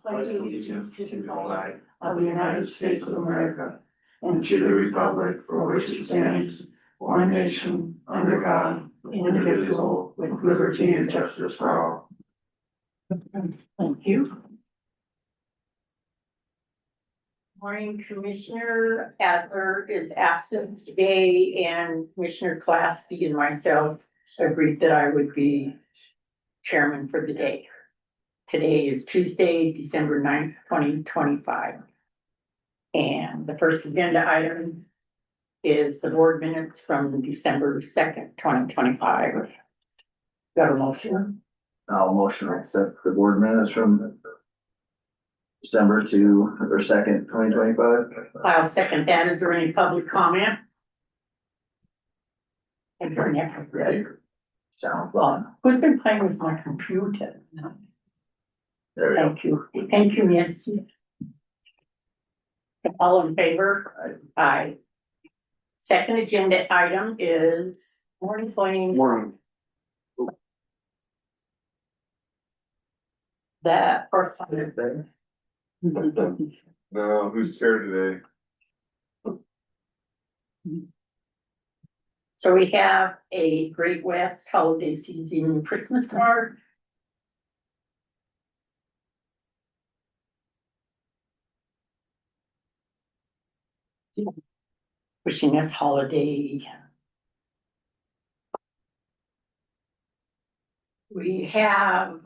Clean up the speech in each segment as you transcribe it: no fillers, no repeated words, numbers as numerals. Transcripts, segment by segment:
pledge allegiance to the flag of the United States of America and to the republic for which it stands, one nation, under God, indivisible, with liberty and justice for all. Thank you. Morning, Commissioner Adler is absent today, and Commissioner Claspy and myself agreed that I would be chairman for the day. Today is Tuesday, December 9th, 2025. And the first agenda item is the board minutes from December 2nd, 2025. Got a motion? I'll motion to accept the board minutes from December 2nd, 2025. I'll second that. Is there any public comment? And your neck, Ready? Sound well, who's been playing with my computer? there we go. Thank you. Thank you, Miss. All in favor? Aye. Second agenda item is morning flame. Morning. The first. No, who's here today? So we have a Great West holiday season Christmas card. Wishing us holiday. We have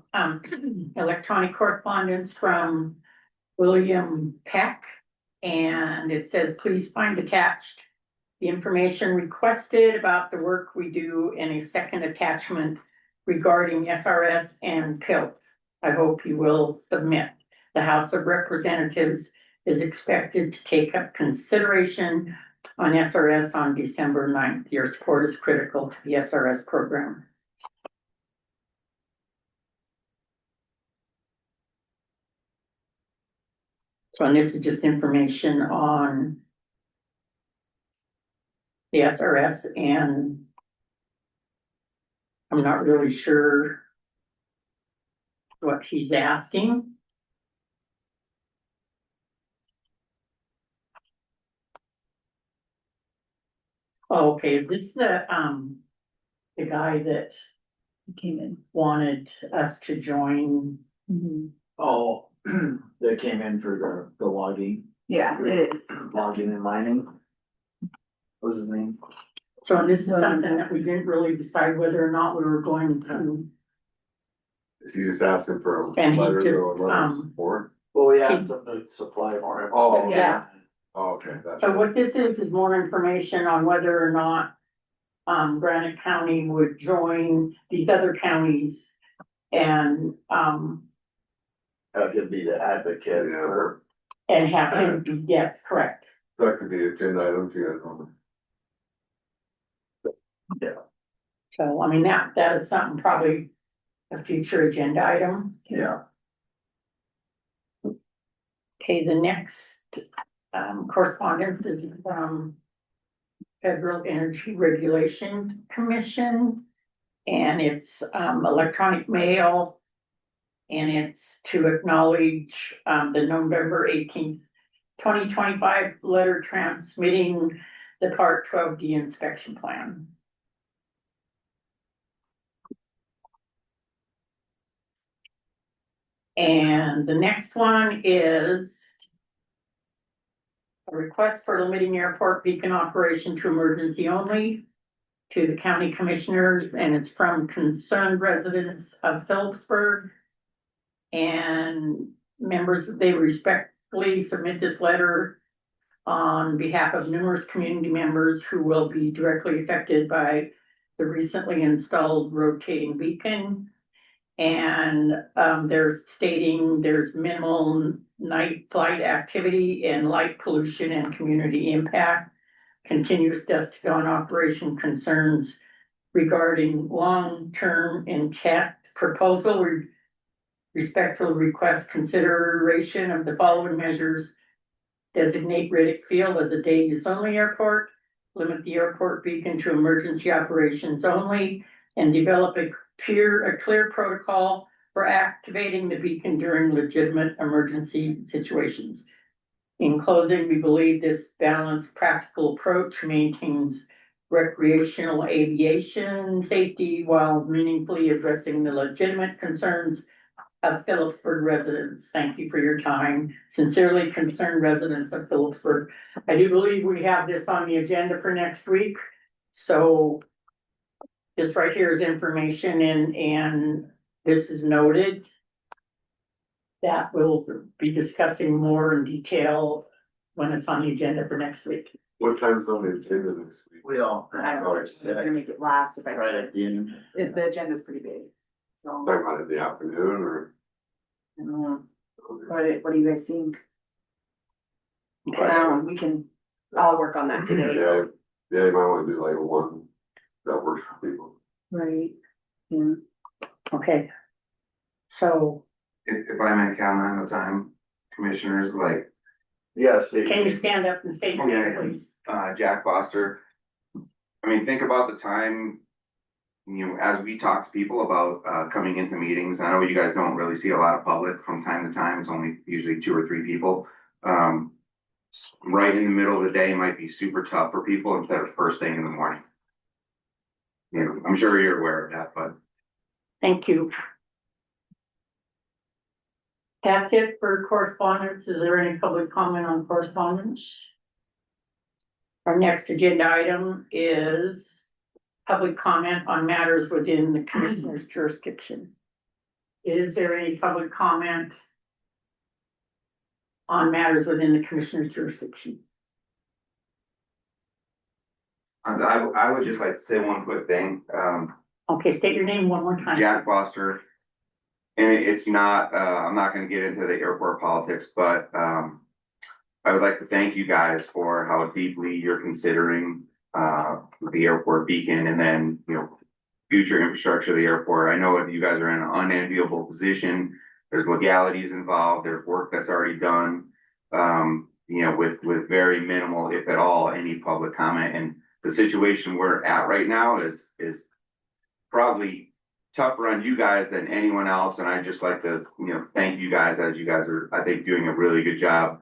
electronic correspondence from William Peck, and it says, please find attached the information requested about the work we do in a second attachment regarding SRS and PILT. I hope you will submit. The House of Representatives is expected to take up consideration on SRS on December 9th. Your support is critical to the SRS program. So, and this is just information on the SRS, and I'm not really sure what he's asking. Oh, okay, this is the guy that Came in. wanted us to join. Oh, they came in for the logging, Yeah, it is. logging and mining. What was his name? So this is something that we didn't really decide whether or not we were going to. Is he just asking for a And he letter just, or a letter of support? Well, we He's- asked them to supply more. Oh, okay. Yeah. Oh, okay, that's. So what this is more information on whether or not Granite County would join these other counties and Have him be the advocate for. and have him be, yes, correct. That could be a 10 item if you guys want. So, I mean, that is something probably a future agenda item. Yeah. Okay, the next correspondence is from Federal Energy Regulation Commission. And it's electronic mail. And it's to acknowledge the November 18th, 2025 letter transmitting the Part 12D inspection plan. And the next one is a request for limiting airport beacon operation to emergency only to the county commissioners, and it's from concerned residents of Phillipsburg. And members, they respectfully submit this letter on behalf of numerous community members who will be directly affected by the recently installed rotating beacon. And they're stating there's minimal night flight activity and light pollution and community impact. Continuous dusk to dawn operation concerns regarding long-term intent proposal. We respectfully request consideration of the following measures. Designate Riddick Field as a day-use only airport. Limit the airport beacon to emergency operations only, and develop a clear protocol for activating the beacon during legitimate emergency situations. In closing, we believe this balanced, practical approach maintains recreational aviation safety while meaningfully addressing the legitimate concerns of Phillipsburg residents. Thank you for your time. Sincerely concerned residents of Phillipsburg. I do believe we have this on the agenda for next week. So this right here is information and this is noted. That we'll be discussing more in detail when it's on the agenda for next week. What time's on the agenda next week? We all. I don't know, I'm gonna make it last if I Right can. at the end. The agenda's pretty big. So, Talking about in the afternoon or? what do you guys think? I'll work on that today. Yeah, yeah, you might wanna do like a one that works for people. Right. Yeah. Okay. So If I may comment on the time, commissioners, like, Yes. can you stand up and state your name, Okay. please? Jack Foster. I mean, think about the time, you know, as we talk to people about, coming into meetings, I know you guys don't really see a lot of public from time to time, it's only usually 2 or 3 people. Right in the middle of the day might be super tough for people instead of first thing in the morning. You know, I'm sure you're aware of that, but Thank you. That's it for correspondence. Is there any public comment on correspondence? Our next agenda item is public comment on matters within the commissioner's jurisdiction. Is there any public comment on matters within the commissioner's jurisdiction? I would just like to say one quick thing. Okay, state your name one more time. Jack Foster. And it's not, I'm not gonna get into the airport politics, but, I would like to thank you guys for how deeply you're considering, the airport beacon and then, you know, future infrastructure of the airport. I know you guys are in an unenviable position. There's legalities involved, there's work that's already done, you know, with very minimal, if at all, any public comment. And the situation we're at right now is probably tougher on you guys than anyone else, and I just like to, you know, thank you guys, as you guys are, I think, doing a really good job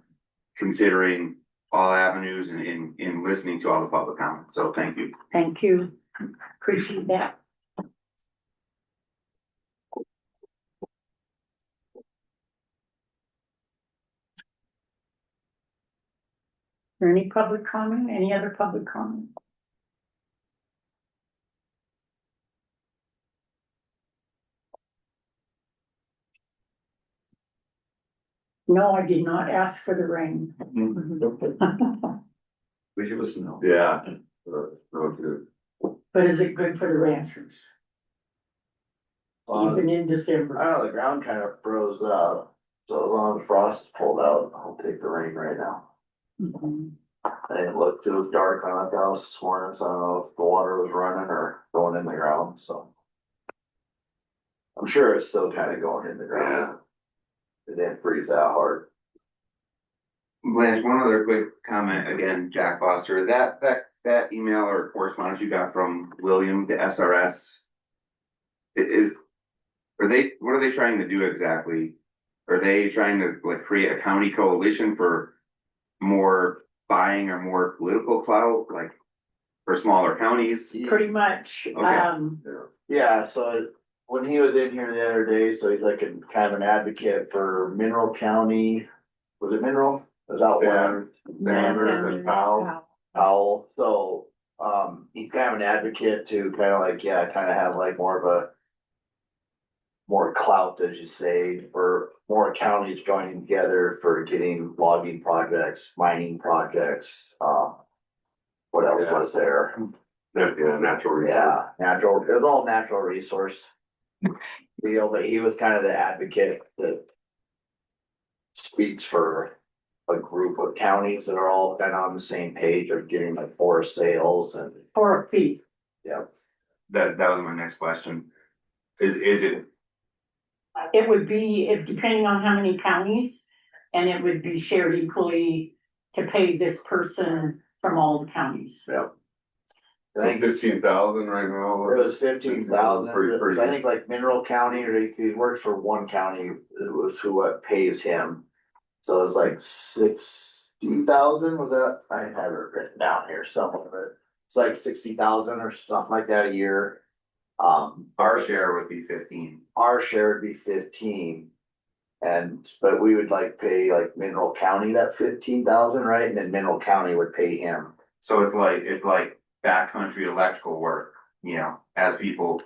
considering all avenues and in listening to all the public comments, so thank you. Thank you. Appreciate that. Is there any public comment? Any other public comment? No, I did not ask for the rain. Wish it was snow. Yeah. No, good. But is it good for the ranchers? Even in I December? don't know, the ground kind of froze up, so as long as frost is pulled out, I'll take the rain right now. Mhm. I didn't look, it was dark on the house this morning, so I don't know if the water was running or going in the ground, so. I'm sure it's still kind of going in the ground. It didn't freeze that hard. Blanche, one other quick comment, again, Jack Foster, that email or correspondence you got from William, the SRS. What are they trying to do exactly? Are they trying to like create a county coalition for more buying or more political clout, like for smaller counties? Pretty much, Yeah, so when he was in here the other day, so he's like kind of an advocate for Mineral County. Was it Mineral? Was that one? Sanders and Powell. Powell, so, he's kind of an advocate to kind of like, yeah, kind of have like more of a. More clout, as you say, for more counties joining together for getting logging projects, mining projects, what else was there? Yeah, natural resource. Yeah, natural, it was all natural resource. Deal, but he was kind of the advocate that. Speaks for a group of counties that are all kind of on the same page of getting like forest sales and, or a fee. yeah. That was my next question. Is it, It would be, if depending on how many counties, and it would be shared equally to pay this person from all the counties. Yeah. I think 15,000 right now. it was 15,000, Pretty so I think like Mineral County, or he works for one county, it was who pays him. So it was like 60,000, was that, I have it written down here somewhere, but it's like 60,000 or something like that a year. Our share would be 15. Our share would be 15. And, but we would like pay like Mineral County that 15,000, right? And then Mineral County would pay him. So it's like backcountry electrical work, you know, as people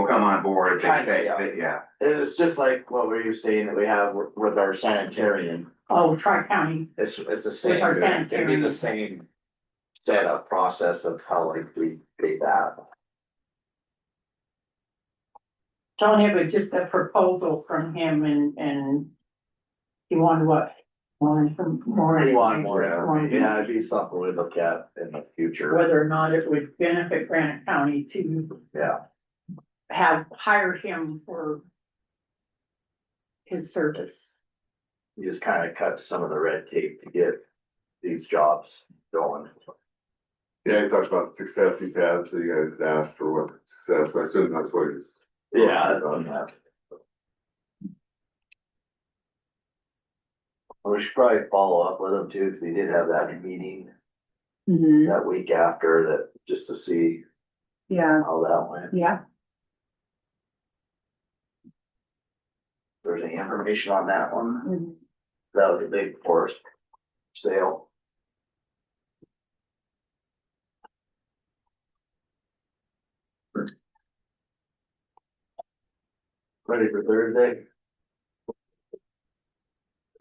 come on board, they Kinda, pay, yeah. yeah. It's just like what were you saying that we have with our sanitarian? Oh, Tri-County, It's the same, our it'd be sanitarian. the same setup process of how like we pay that. Tony, but just a proposal from him and he wanted what? Wanted some more. We want more, information, yeah, it'd be something we look at in the future, Whether or not it would benefit Granite County to yeah. have hired him for his service. You just kind of cut some of the red tape to get these jobs going. Yeah, he talked about the success he's had, so you guys had asked for what success, so I assume that's what he's. Yeah. We should probably follow up with him too, because we did have that meeting Mhm. that week after that, just to see Yeah, how that went. yeah. If there's any information on that one, Mhm. that was a big forest sale. Ready for Thursday?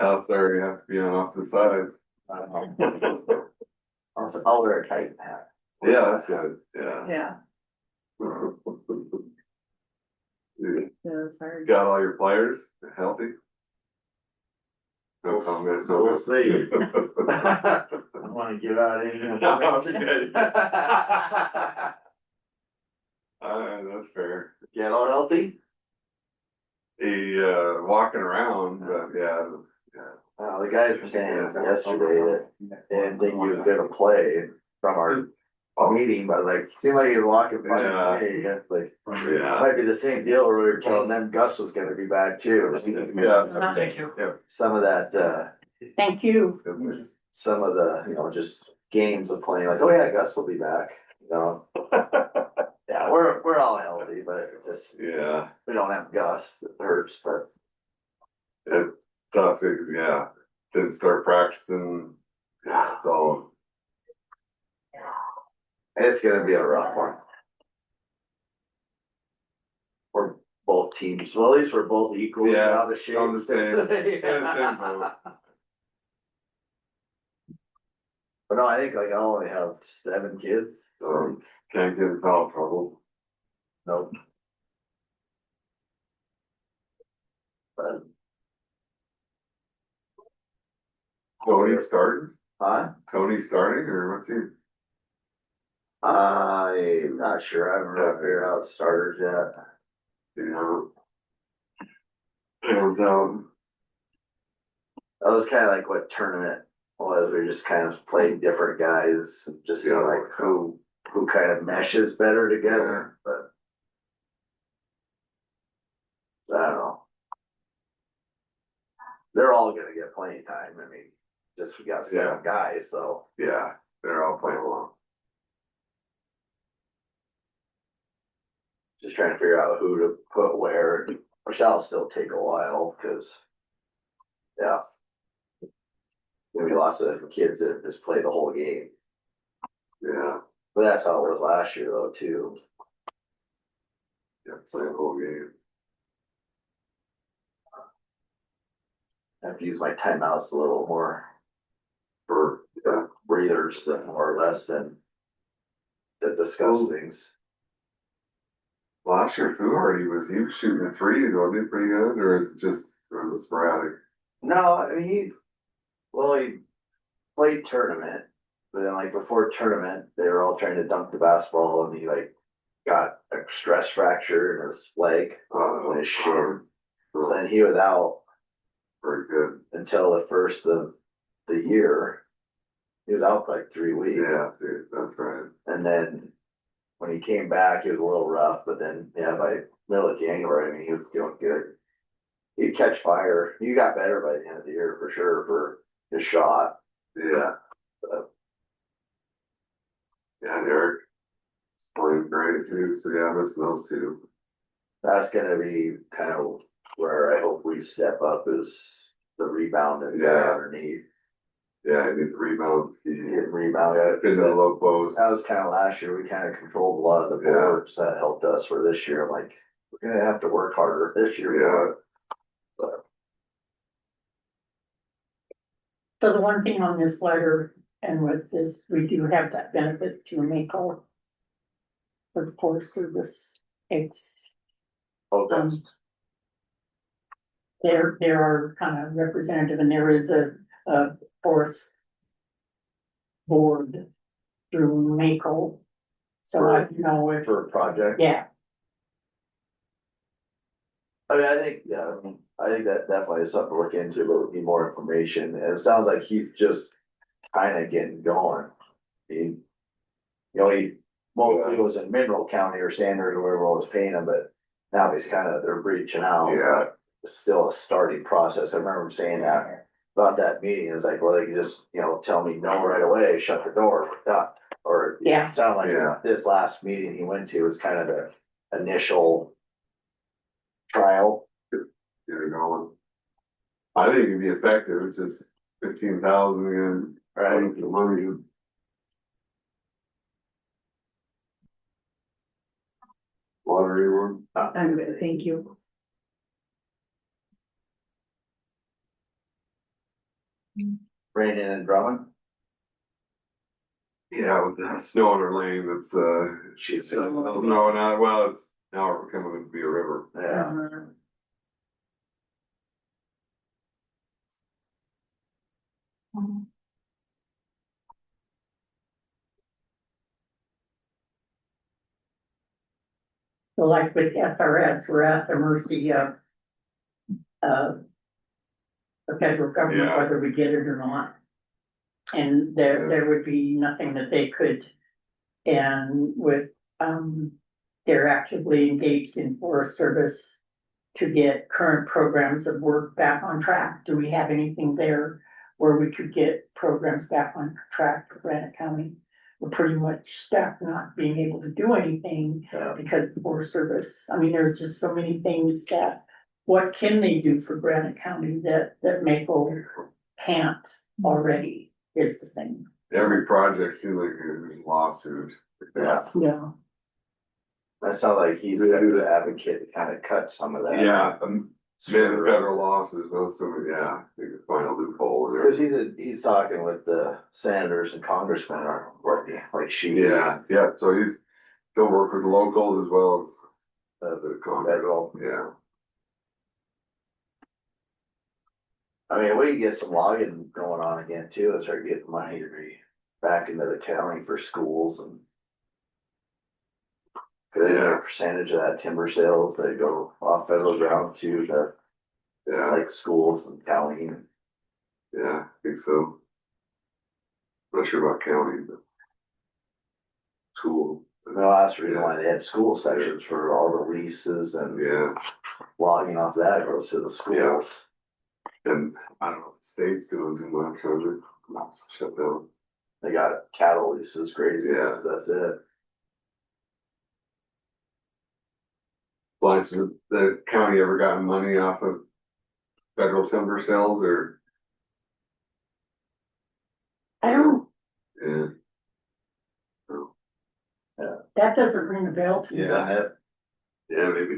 Else there, you have to be on opposite sides. I don't know. I'll wear a tight hat. Yeah, that's good, yeah. Yeah, You that's hard. got all your players healthy? No comment. So we'll see. I don't wanna give out any. That's fair. Get all healthy? He, walking around, but yeah, The guys were saying yesterday that they didn't think he was gonna play from our meeting, but like, seemed like he was walking by. Yeah. Hey, it's like, yeah. might be the same deal where we were telling them Gus was gonna be back too. Yeah. Thank you. Some of that, Thank you. some of the, just games of playing, like, oh yeah, Gus will be back, Yeah, we're all healthy, but just, Yeah, we don't have Gus, that hurts, but it tough, yeah, didn't start practicing, yeah, it's all, it's gonna be a rough one. For both teams, well, at least we're both equally Yeah, out of shape. on the same- same boat. But no, I think like I only have 7 kids, so can't get in foul trouble. nope. But, Tony starting, huh? starting, or what's he? I'm not sure, I haven't really figured out starters yet. You know. Hands out. That was kind of like what tournament was, we just kind of played different guys, just see Yeah. like who kind of meshes better together, but. I don't know. They're all gonna get playing time, I mean, just we got 7 guys, so. Yeah, they're all playing along. Just trying to figure out who to put where, which that'll still take a while, cause. Yeah. We lost the kids that just play the whole game, Yeah, but that's how it was last year though, too. yeah, play the whole game. I have to use my timeouts a little more For, yeah, breathers than more or less than. To discuss things. last year Fluharty he was shooting a 3, wasn't he, pretty good, or is it just sort of sporadic? No, I mean, he played tournament, but then like before tournament, they were all trying to dunk the basketball and he like got a stress fracture in his leg, on his shin. So then he was out Very good. until the first of the year. He was out for like 3 weeks. Yeah, dude, that's right. And then when he came back, it was a little rough, but then, yeah, by middle of January, I mean, he was doing good. He'd catch fire. He got better by the end of the year for sure for his shot. Yeah. Yeah, and Eric playing great too, so yeah, missing those two. That's gonna be kind of where I hope we step up is the rebound and Yeah. underneath. Yeah, I need the rebounds, he Getting rebounded. into the low post. That was kind of last year. We kind of controlled a lot of the Yeah. boards that helped us for this year. I'm like, we're gonna have to work harder this year. Yeah. So the one thing on this letter and with this, we do have that benefit to Mako. For the Forest Service, it's, Okay. there are kind of representative and there is a forest board through Mako. So I don't know if, For a project. yeah, I mean, I think, yeah, I mean, I think that definitely is something to look into, but would need more information. And it sounds like he's just kind of getting going. He, well, he was in Mineral County or Sanders or wherever was paying him, but now he's kind of, they're reaching out. Yeah. But it's still a starting process. I remember him saying that about that meeting. It's like, well, they can just, tell me no right away, shut the door, we're done. Or Yeah. it sounded like Yeah. this last meeting he went to was kind of the initial trial. Get it going. I think it'd be effective, it's just 15,000 again, Right. the money. Lottery one. I'm good, thank you. Brandon and Drummond. Yeah, with the snow in her lane, that's, She's- no, not, well, it's now becoming to be a river. Yeah. so like with SRS, we're at the mercy of the federal government, Yeah. whether we get it or not. And there would be nothing that they could, and with, they're actively engaged in Forest Service to get current programs of work back on track. Do we have anything there where we could get programs back on track for Granite County? We're pretty much stuck not being able to do anything Yeah. because the Forest Service, I mean, there's just so many things that, what can they do for Granite County that Mako can't already is the thing. Every project seems like there's a lawsuit. Yeah. Yeah. That sounds like he's the advocate to kind of cut some of that. Yeah, the federal lawsuits, those, so, yeah, they could find a loophole in there. Because he's talking with the senators and congressmen or like she. Yeah, yeah, so he'll work with the locals as well as the Congress, Federal. yeah. I mean, we can get some logging going on again too, and start getting money to be back into the county for schools and. Cause a percentage of that timber sales, they go off federal ground to the, Yeah, like, schools and county. yeah, I think so. Not sure about county, but school, No, that's the reason why they had school sections for all the leases and yeah, logging off that goes to the schools. and I don't know, if the state's doing too much, so they shut down. They got cattle leases, crazy, Yeah. that's it. Like, so the county ever gotten money off of federal timber sales or, I don't, yeah, that doesn't ring a bell to me. Done it. yeah, maybe.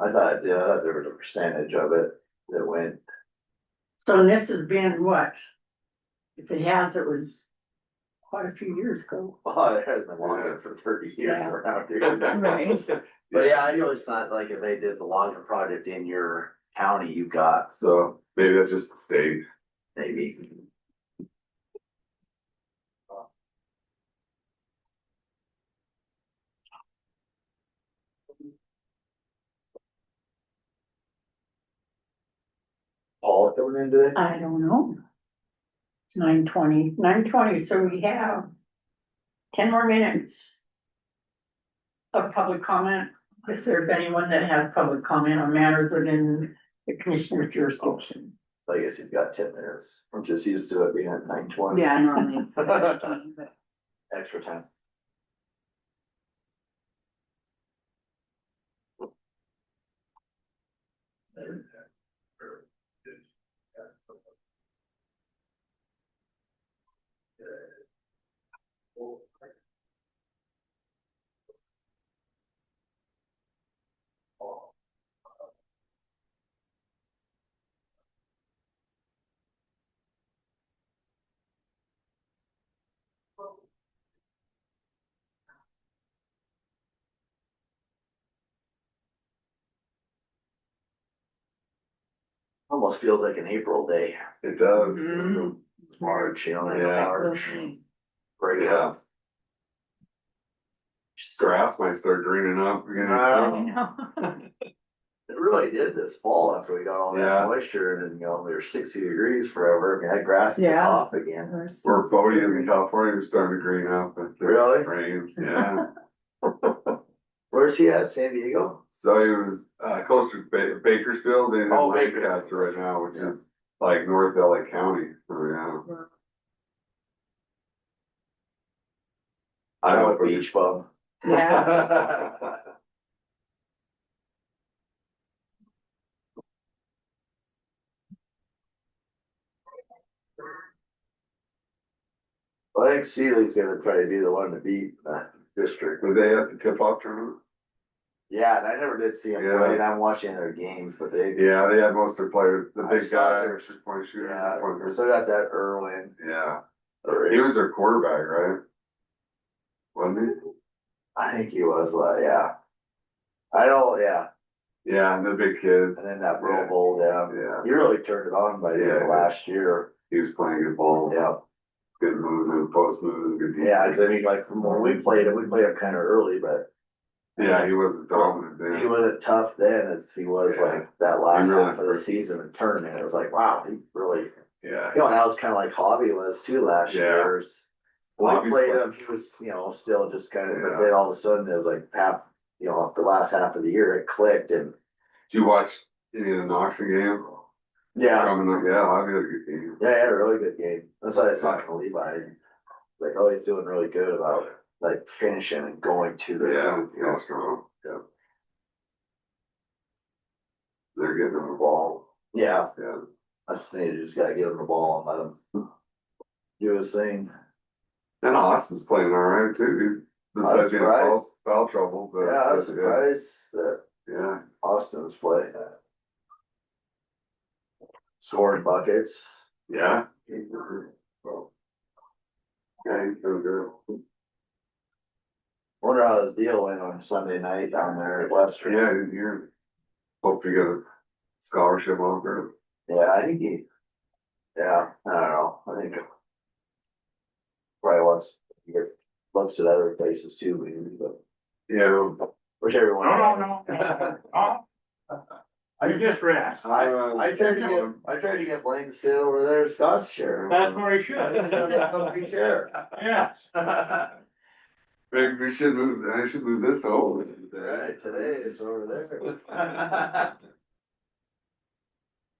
I thought there was a percentage of it that went, So this has been what? If it has, it was quite a few years ago. oh, it has been logging for 30 years Yeah. around here. Right. But yeah, I know it's not like if they did the logging project in your county, you got So maybe that's just the state. maybe. Paul coming in today? I don't know. It's 9:20, so we have 10 more minutes of public comment. If there's anyone that has public comment on matters within the commissioner's jurisdiction. I guess you've got 10 minutes. I'm just used to it being at 9:20. Yeah, normally it's 17, but Extra time. Almost feels like an April day. It does. Mhm. It's March, you know, it's Yeah. March. Break Yeah, up. grass might start greening up again. I know. It really did this fall after we got all that Yeah. moisture and then, you know, we were 60 degrees forever. I mean, that grass took Yeah. off again. We're Bodie in California, we're starting to green up. But Really? Rain, yeah. Where's he at? San Diego? So he was, close to Bakersfield, he's in Oh, Lancaster right now, which is like North LA County, so yeah. I'm a hope it- beach bum. Yeah. I think Sealy's gonna try to be the one to beat that district. Were they at the tip-off tournament? Yeah, and I never did see him Yeah. play, and I'm watching their games, but they, Yeah, they had most of their players, the I big saw guy, their- 3-point shooter. yeah, point guard. still got that Irwin. Yeah, he was their quarterback, right? Wasn't I think he was, yeah. I don't, yeah, he? Yeah, and the big kid, and then that Pro Bowl, yeah. yeah, He really turned it on by the end of Yeah. last year, he was playing good ball. yeah. Good moves and post moves and good defense. Yeah, 'cause I mean, like, from when we played him kind of early, but Yeah, he wasn't dominant then. he wasn't tough then as he was Yeah. like that last He really half of the pushed. season and tournament. It was like, wow, he really, Yeah. you know, that was kind of like Hobby was too last Yeah. year. When we Hobby's played like- him, he was, you know, still just kind of, but Yeah. then all of a sudden it was like half, you know, the last half of the year it clicked and Did you watch any of the Knoxon game? yeah, Coming up, yeah, I had a good game. yeah, he had a really good game. That's why I was talking to Levi. Like, oh, he's doing really good about like finishing and going to the Yeah, hoop, you know. yeah, strong, yeah. They're getting him the ball, Yeah, yeah. that's the thing, you just gotta give him the ball and let him do his thing. And Austin's playing all right too. I was Besides being in surprised. foul trouble, but. Yeah, I was surprised that Yeah, Austin's play. Scoring buckets. yeah. Well, yeah, he's doing good. Wonder how his deal went on Sunday night down there at Western. Yeah, you're, hope you get a scholarship offer. Yeah, I think yeah, I don't know, I think. Probably wants, he looks at other places too, maybe, but Yeah. whichever one. You just rest. I tried to get Blaine to sit over there at Scott's chair. That's where he should. Comfy chair. Yeah. Maybe we should move, I should move this over. Right, today it's over there.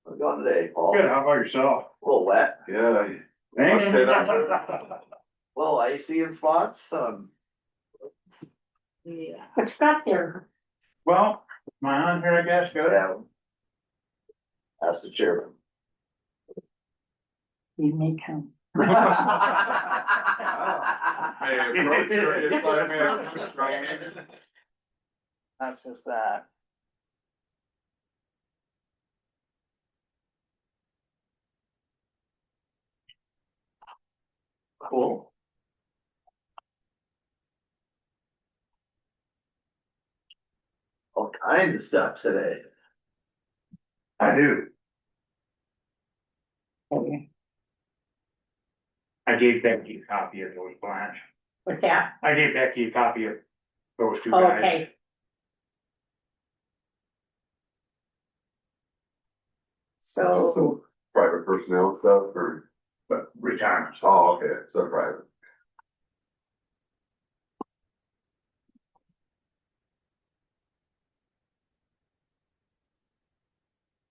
How's it going today, Paul? Good, how about yourself? A little wet, Yeah. Thanks. Okay, a little icy in spots, yeah. What's got there? Well, my on here, I guess, good. yeah. Ask the chairman. You may come. Hey, approach her, it's like, man, just right. That's just that. Cool. All kinds of stuff today. I do. Okay. I gave Becky a copy of those plans. What's that? I gave Becky a copy of those two guys. Okay, so Just some private personnel stuff or, but retirement. Oh, okay, so private.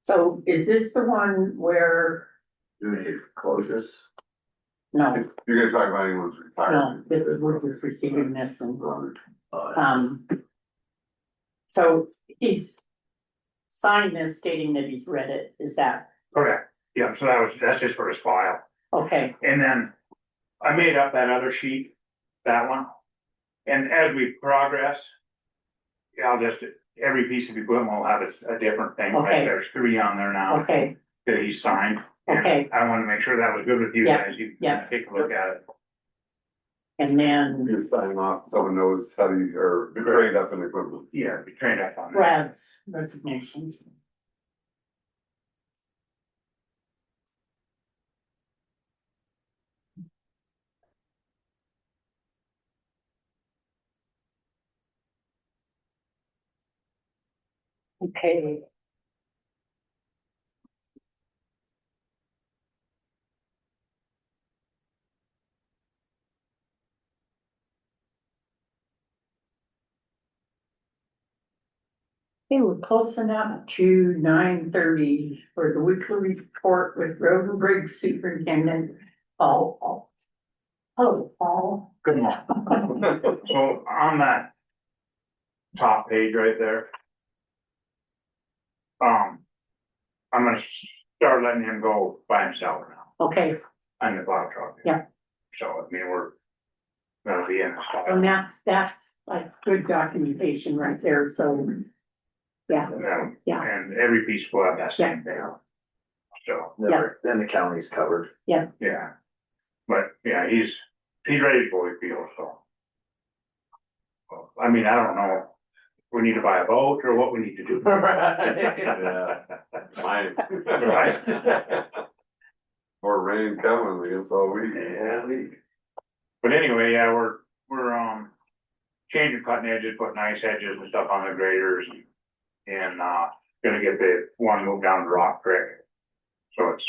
So is this the one where, Do we need to close this? no, If you're gonna talk about anyone's no, retirement. this is, we're just receiving this and, Uh, so he's signed this stating that he's read it, is that, Correct, yeah, so that's just for his file. okay, And then I made up that other sheet, that one. And as we progress, I'll just, every piece of equipment will have a different thing, like Okay. there's 3 on there now okay, that he signed. And Okay. I wanna make sure that was good with you Yeah, guys, you yeah. take a look at it. and then You're signing off, someone knows how to, or be trained up in equipment. Yeah, be trained up on that. Brad's resignation. Okay. Okay, we're close enough to 9:30 for the weekly report with Road and Bridge Superintendent Paul. Hello, Paul. Good morning. So on that top page right there. I'm gonna start letting him go by himself now, Okay, on the plow truck. Yeah. So, I mean, we're gonna be in. so that's like good documentation right there, so. Yeah, Yeah, yeah, and every piece will have that same thing. So, never, then the county's covered. yeah. But, yeah, he's ready to go, he feels, so. Well, I mean, I don't know, if we need to buy a boat or what we need to do. Yeah. Mine. Right. More rain coming, it's all week. Yeah. But anyway, yeah, we're, changing cutting edges, putting ice edges and stuff on the graders. And, gonna get the one moved down to Rock Creek. So it's,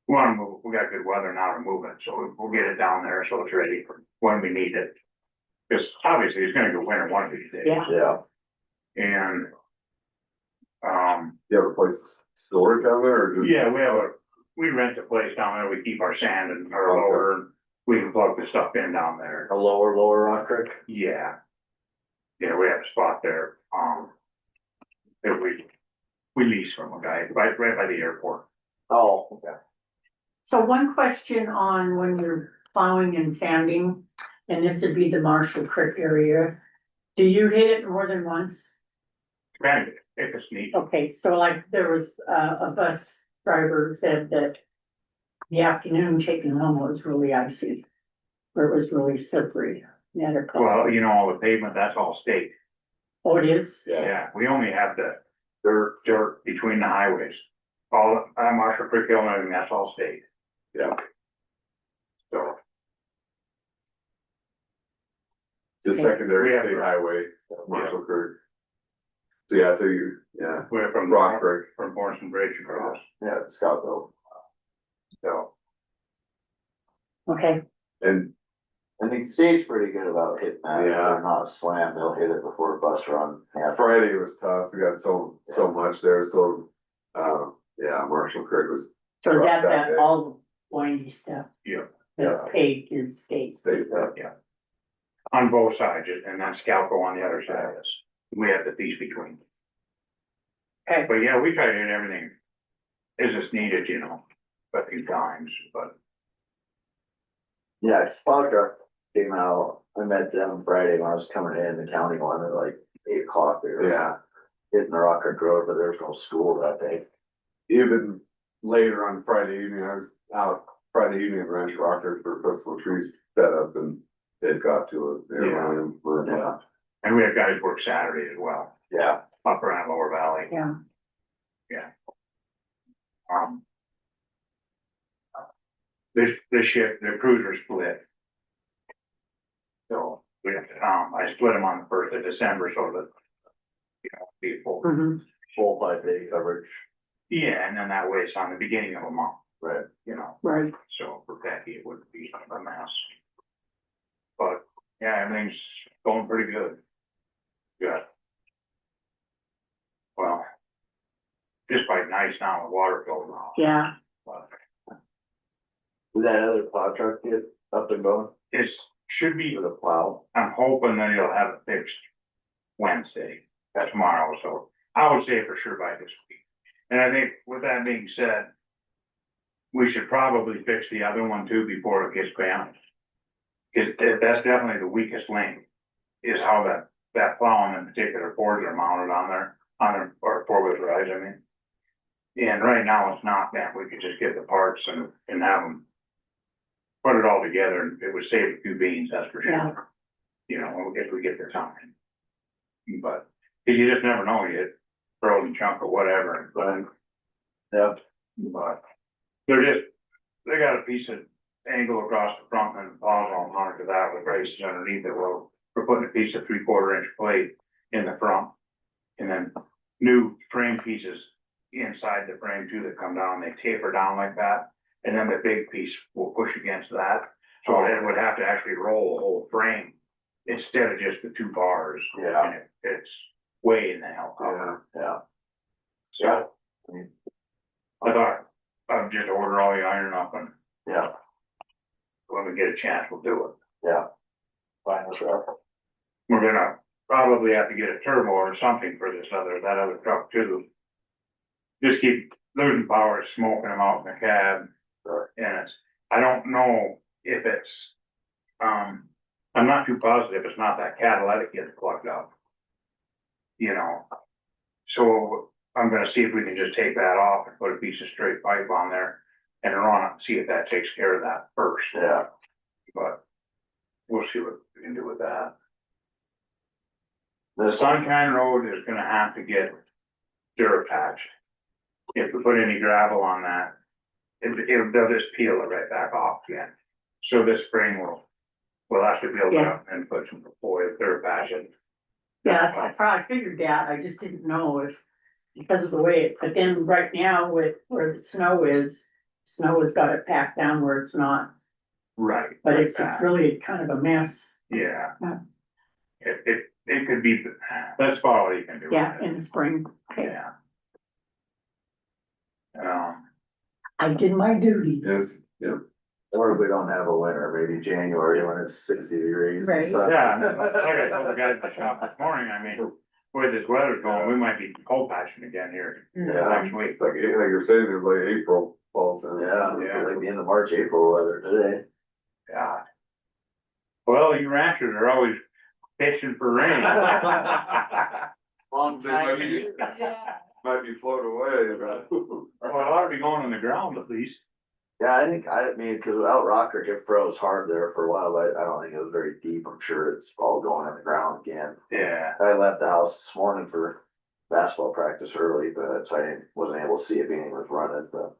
we got good weather now to move it, so we'll get it down there so it's ready for when we need it. Cause obviously it's gonna go winter one of these days. yeah, Yeah. And, You have a place to store it down there, or just? yeah, we rent a place down there, we keep our sand and our lower, and we can plug the stuff in down there. A lower Rock Creek? Yeah. Yeah, we have a spot there, that we lease from a guy, right by the airport. Oh, okay. so one question on when you're plowing and sanding, and this would be the Marshall Creek area. Do you hit it more than once? Granted, if it's neat, Okay, so like there was a bus driver said that the afternoon taking home was really icy. Or it was really slippery. Yeah, they're called- well, you know, all the pavement, that's all state. Oh, it is? Yeah, we only have the dirt between the highways. All, Marshall Creek Hill and everything, that's all state. Yeah. So, It's a secondary We have- state highway, Marshall Creek. So yeah, so you, yeah, we're from Rock Creek, from Morrison Bridge across, Yeah, Scottsville. so. Okay, and And the state's pretty good about hitting that. Yeah. They're not slammed, they'll hit it before a bus run. Yeah. Friday was tough, we got so much there, so, yeah, Marshall Creek was so Rough that that day. all windy stuff. Yeah. That's paved is state. state, On both sides, and then Scalco on the other side is, we have the piece between. Okay. But yeah, we try to hit everything as it's needed, you know, a few times, but. Yeah, plow truck came out, I met them Friday when I was coming in, the county one at like 8 o'clock. They were yeah. hitting the Rock Creek Road, but there was no school that day. Even later on Friday evening, I was out Friday evening at Ranch Rockers for Festival Trees set up, and they've got to it, they're Yeah. running for, Yeah. And we have guys work Saturday as well, Yeah. up around Lower Valley. Yeah. This shift, the cruiser split. So we have to, I split them on the 1st of December so that, you know, be full. Mhm. Full 5 day coverage. Yeah, and then that way it's on the beginning of a month. Right. you know, Right. so for Becky, it would be a mess. But, yeah, everything's going pretty good. Good. Well, just quite nice now with water flowing off. Yeah, But Did that other plow truck get up and going it's, should be, for the plow? I'm hoping that he'll have it fixed Wednesday, that's tomorrow, so I would say for sure by this week. And I think with that being said, we should probably fix the other one too before it gets damaged. That's definitely the weakest link, is how that plow and in particular Fords are mounted on there, or four-wheel drives, I mean. And right now it's not that, we could just get the parts and have them put it all together, and it would save a few beans, that's for Yeah. sure. You know, if we get the time. But, 'cause you just never know, you hit frozen chunk or whatever, Right. Yeah. but they got a piece of angle across the front and the plows all mounted to that with braces underneath it. Well, we're putting a piece of 3/4 inch plate in the front. And then new frame pieces inside the frame too that come down, they taper down like that. And then the big piece will push against that. So it would have to actually roll the whole frame instead of just the two bars. Yeah. And it's way in the hell. Yeah. So I thought I'd just order all the iron up and Yeah. when we get a chance, we'll do it. Yeah. Fine, sure. We're gonna probably have to get a turbo or something for that other truck too. Just keep losing power, smoking them out in the cab. Right. And I don't know if it's, I'm not too positive it's not that catalytic gets plugged up. You know, so I'm gonna see if we can just take that off and put a piece of straight pipe on there and run it, and see if that takes care of that first. Yeah. But we'll see what we can do with that. The This, Sunshine Road is gonna have to get Durapatch. If we put any gravel on that, they'll just peel it right back off again. So this spring we'll have to build it up and put some foil Durapatch in. yeah, I probably figured that, I just didn't know if, because of the way it, but then right now with where the snow has got it packed down where it's not, Right. but like it's that. really kind of a mess. Yeah. Yeah. It could be, that's about all you can do. with Yeah, it. in the spring, okay, Yeah. I did my duty. Yes, yep. or if we don't have a winter, maybe January when it's 60 degrees. and Right. sun. Yeah, and like I told the guys at the shop this morning, I mean, where this weather's going, we might be cold patching again here Yeah. next week. It's like you're saying, it's like April falls in. Yeah, Yeah. like the end of March, April weather today. Yeah. Well, you ranchers are always fishing for rain. Long time. Might be- Might be floating away, but. Well, it ought to be going on the ground at least. Yeah, I mean, cause without Rock Creek, it froze hard there for a while, but I don't think it was very deep. I'm sure it's all going in the ground again. Yeah. I left the house this morning for basketball practice early, but so wasn't able to see if anything was running, but.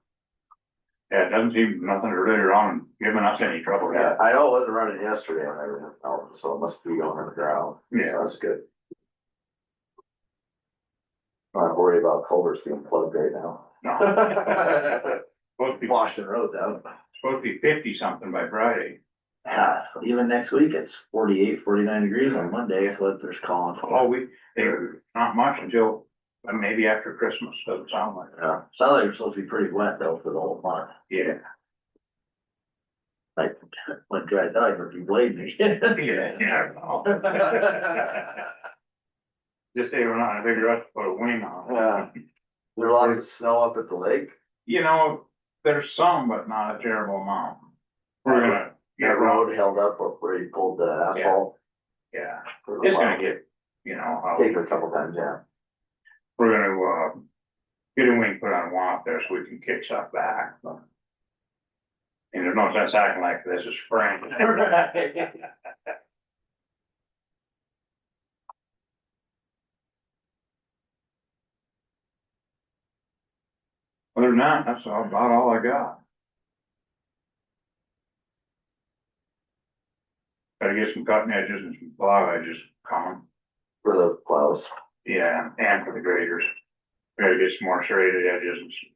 Yeah, it doesn't seem nothing really wrong giving us any trouble Yeah, yet. I know it wasn't running yesterday and everything else, so it must be going on the ground. Yeah. That's good. Not worry about culverts being plugged right now. No. Supposed to be, Washing roads out. supposed to be 50 something by Friday. Yeah, even next week, it's 48, 49 degrees on Monday, so what there's calling for. All week, not much until maybe after Christmas, doesn't sound like. Yeah, sounds like it's supposed to be pretty wet though for the whole month. Yeah. Like, when it dries out, you're gonna be blading again. Yeah. Just say we're not in a big rush to put a wing on. Yeah. There's lots of snow up at the lake. You know, there's some, but not a terrible amount. We're gonna get That road held up where you pulled the asphalt. Yeah, for the it's plow. gonna get, you know, Take it a couple times, yeah. we're gonna, get a wing put on one up there so we can kick stuff back. And there's no sense acting like this is spring. Other than that, that's about all I got. Gotta get some cutting edges and some plow edges coming. For the plows. Yeah, and for the graders. Gotta get some more serrated edges and some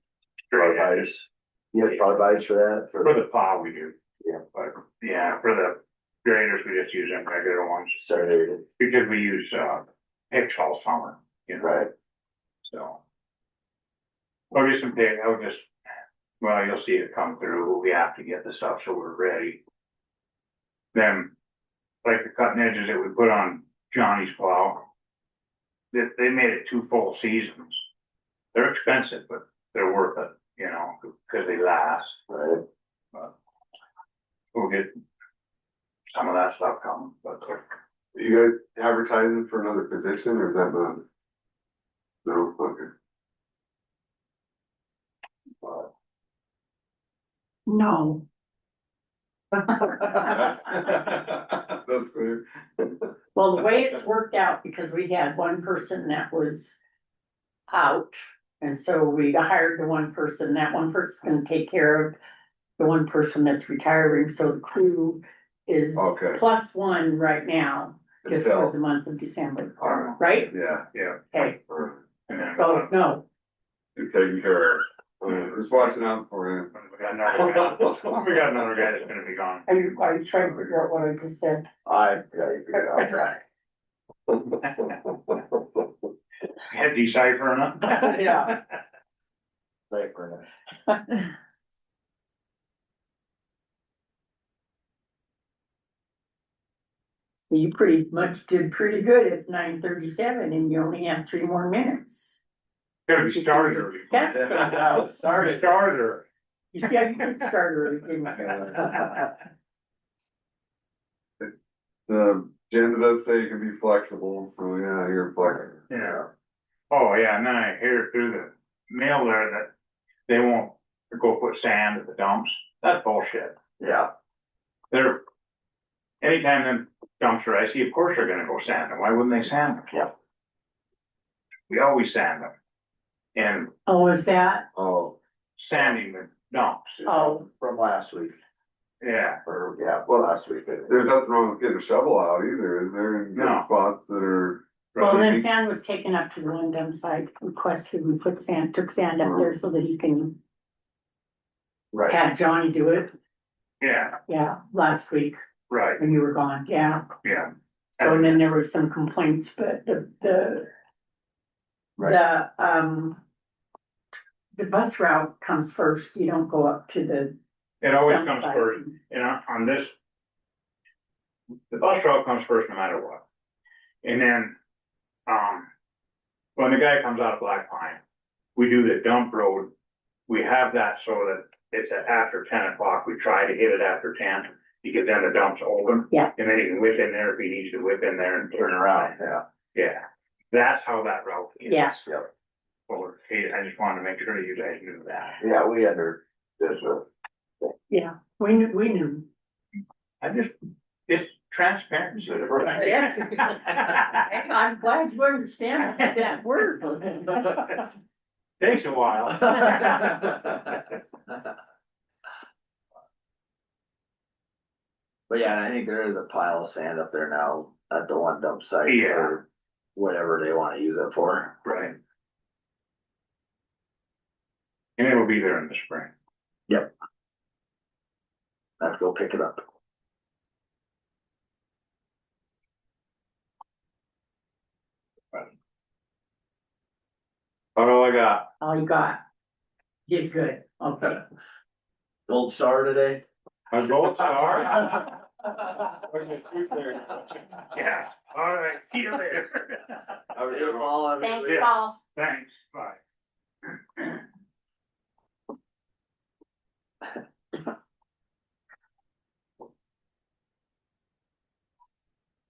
straight edges. Ice. You have probably buys for that, For for the plow we do. Yeah. But, yeah, for the graders, we just use them regular ones, Saturday, because we use, picks all summer, you know, right? so. I'll get some pick, I'll just, well, you'll see it come through, we have to get the stuff so we're ready. Then, like the cutting edges that we put on Johnny's plow, they made it 2 full seasons. They're expensive, but they're worth it, you know, because they last. Right. We'll get some of that stuff coming, but You guys advertising for another position or is that not? No, okay. No. That's clear. Well, the way it's worked out, because we had one person that was out. And so we hired the one person, that one person can take care of the one person that's retiring, so the crew is Okay. +1 right now, just for Until- the month of December, Alright. right? Yeah. yeah. Okay, And then so, no, You're taking care of. Just watching out for you. we got another guy that's gonna be gone. are you trying to figure out what I just said? I, yeah, you figured it out, right? Had decipher enough. Yeah. Right, for now. You pretty much did pretty good at 9:37 and you only have 3 more minutes. Gotta be started early. Yes. Started. Started early. Yeah, you could start early, didn't you? The agenda does say you can be flexible, so yeah, you're flexible. Yeah. Oh, yeah, and then I hear through the mail there that they won't go put sand at the dumps. That's bullshit. Yeah, They're, anytime them dumps are icy, of course they're gonna go sand them. Why wouldn't they sand them? Yeah. We always sand them. And Oh, is that? oh, sanding the dumps. Oh, from last week, Yeah, or, yeah, well, last week. I think. There's nothing wrong with getting a shovel out either, is there? In No. spots that are. well, then Right. sand was taken up to the one dump site, requested we took sand up there so that he can Right, have Johnny do it. yeah, Yeah, last week right, when you were gone, yeah. yeah. So and then there was some complaints, but the bus route comes first. You don't go up to the It always dump comes site. first. And on this, the bus route comes first no matter what. And then, when the guy comes out of Black Pine, we do the dump road. We have that so that it's at after 10 o'clock. We try to hit it after 10 because then the dump's open. Yeah. And then he can whip in there if he needs to whip in there and turn around, yeah. Yeah, that's how that route is. Yeah. Yep. Well, hey, I just wanted to make sure you guys knew that. Yeah, we under, there's a, Yeah, we knew. It's transparency. Yeah. I'm glad you understand that word. Takes a while. But yeah, and I think there is a pile of sand up there now at the one dump site. Yeah. Or whatever they wanna use it for. Right. And it'll be there in the spring. Have to go pick it up. That's all I got. All you got. Did good, okay. Gold star today? A gold star. Yeah, all right, see you later. Have a good one. Thanks, Yeah. Paul. Thanks, bye.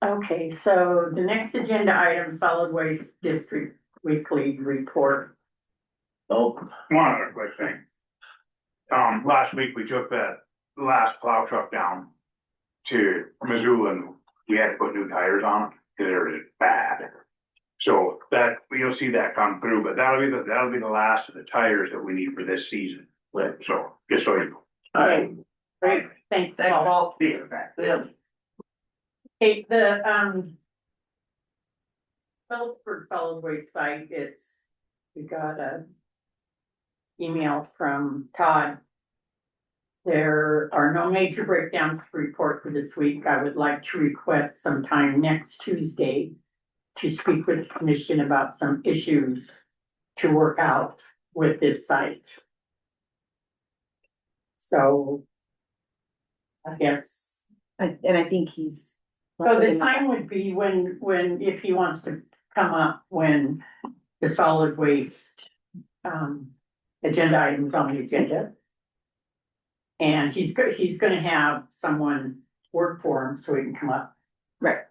Okay, so the next agenda item, solid waste district weekly report. Oh, One other quick thing. Last week we took that last plow truck down to Missoula and we had to put new tires on it because they were bad. So that, you'll see that come through, but that'll be the last of the tires that we need for this season. So, just so you know. Okay, great, thanks, Paul. See you, thanks. yeah. Okay, Phillipsburg solid waste site, we got a email from Todd there are no major breakdowns to report for this week. I would like to request sometime next Tuesday to speak with the commission about some issues to work out with this site. So I guess, And I think he's. so the time would be if he wants to come up, when the solid waste agenda items on the agenda. And he's gonna have someone work for him so he can come up. Right,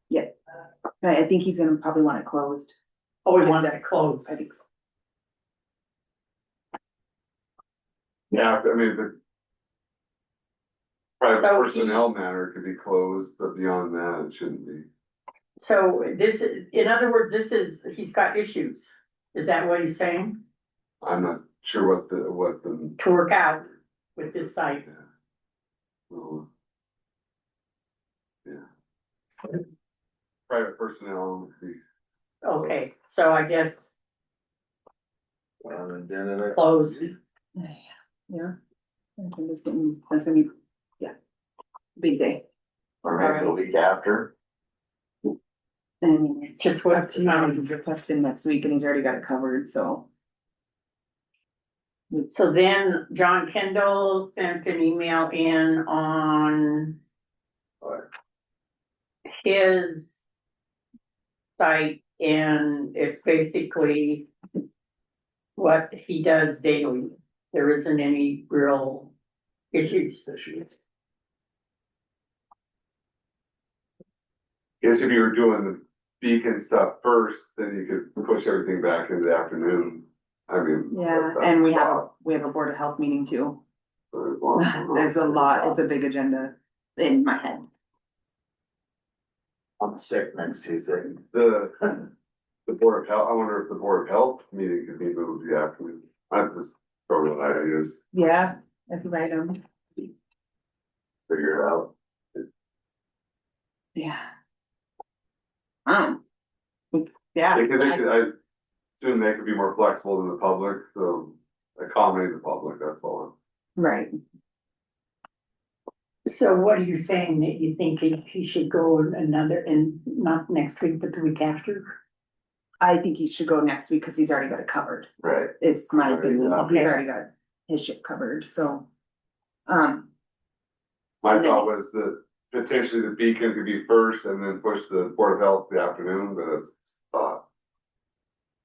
yep. I think he's gonna probably want it closed. Oh, he wants it closed. I think so. Yeah, I mean, the private So- personnel matter could be closed, but beyond that, it shouldn't be. So this is, in other words, he's got issues. Is that what he's saying? I'm not sure what the, To work out with this site? well, yeah. Private personnel, Okay, so I guess And then it. closed. Yeah. I think that's gonna be, yeah. Big day. Or maybe the week after. And it's Just what- up to you, he's requested next week and he's already got it covered, so. So then John Kendall sent an email in on his site, and it's basically what he does daily. There isn't any real issues. guess if you were doing the beacon stuff first, then you could push everything back into the afternoon. I mean. Yeah, that's and we the have, thought. we have a Board of Health meeting too. So as long as- There's a lot, it's a big agenda in my head. I'm sick next Tuesday. The Board of Health, I wonder if the Board of Health meeting could be moved to the afternoon. I'm just throwing ideas, Yeah, if you write them, Figure it out. yeah. Yeah. because they could, I assume they could be more flexible than the public, so accommodate the public, that's all. Right, So what are you saying, that you think he should go another, and not next week, but the week after? I think he should go next week, cause he's already got it covered, Right. is my opinion, he's Okay. already got his shit covered, so. My And then- thought was that potentially the beacon could be first and then push the Board of Health the afternoon, but it's thought.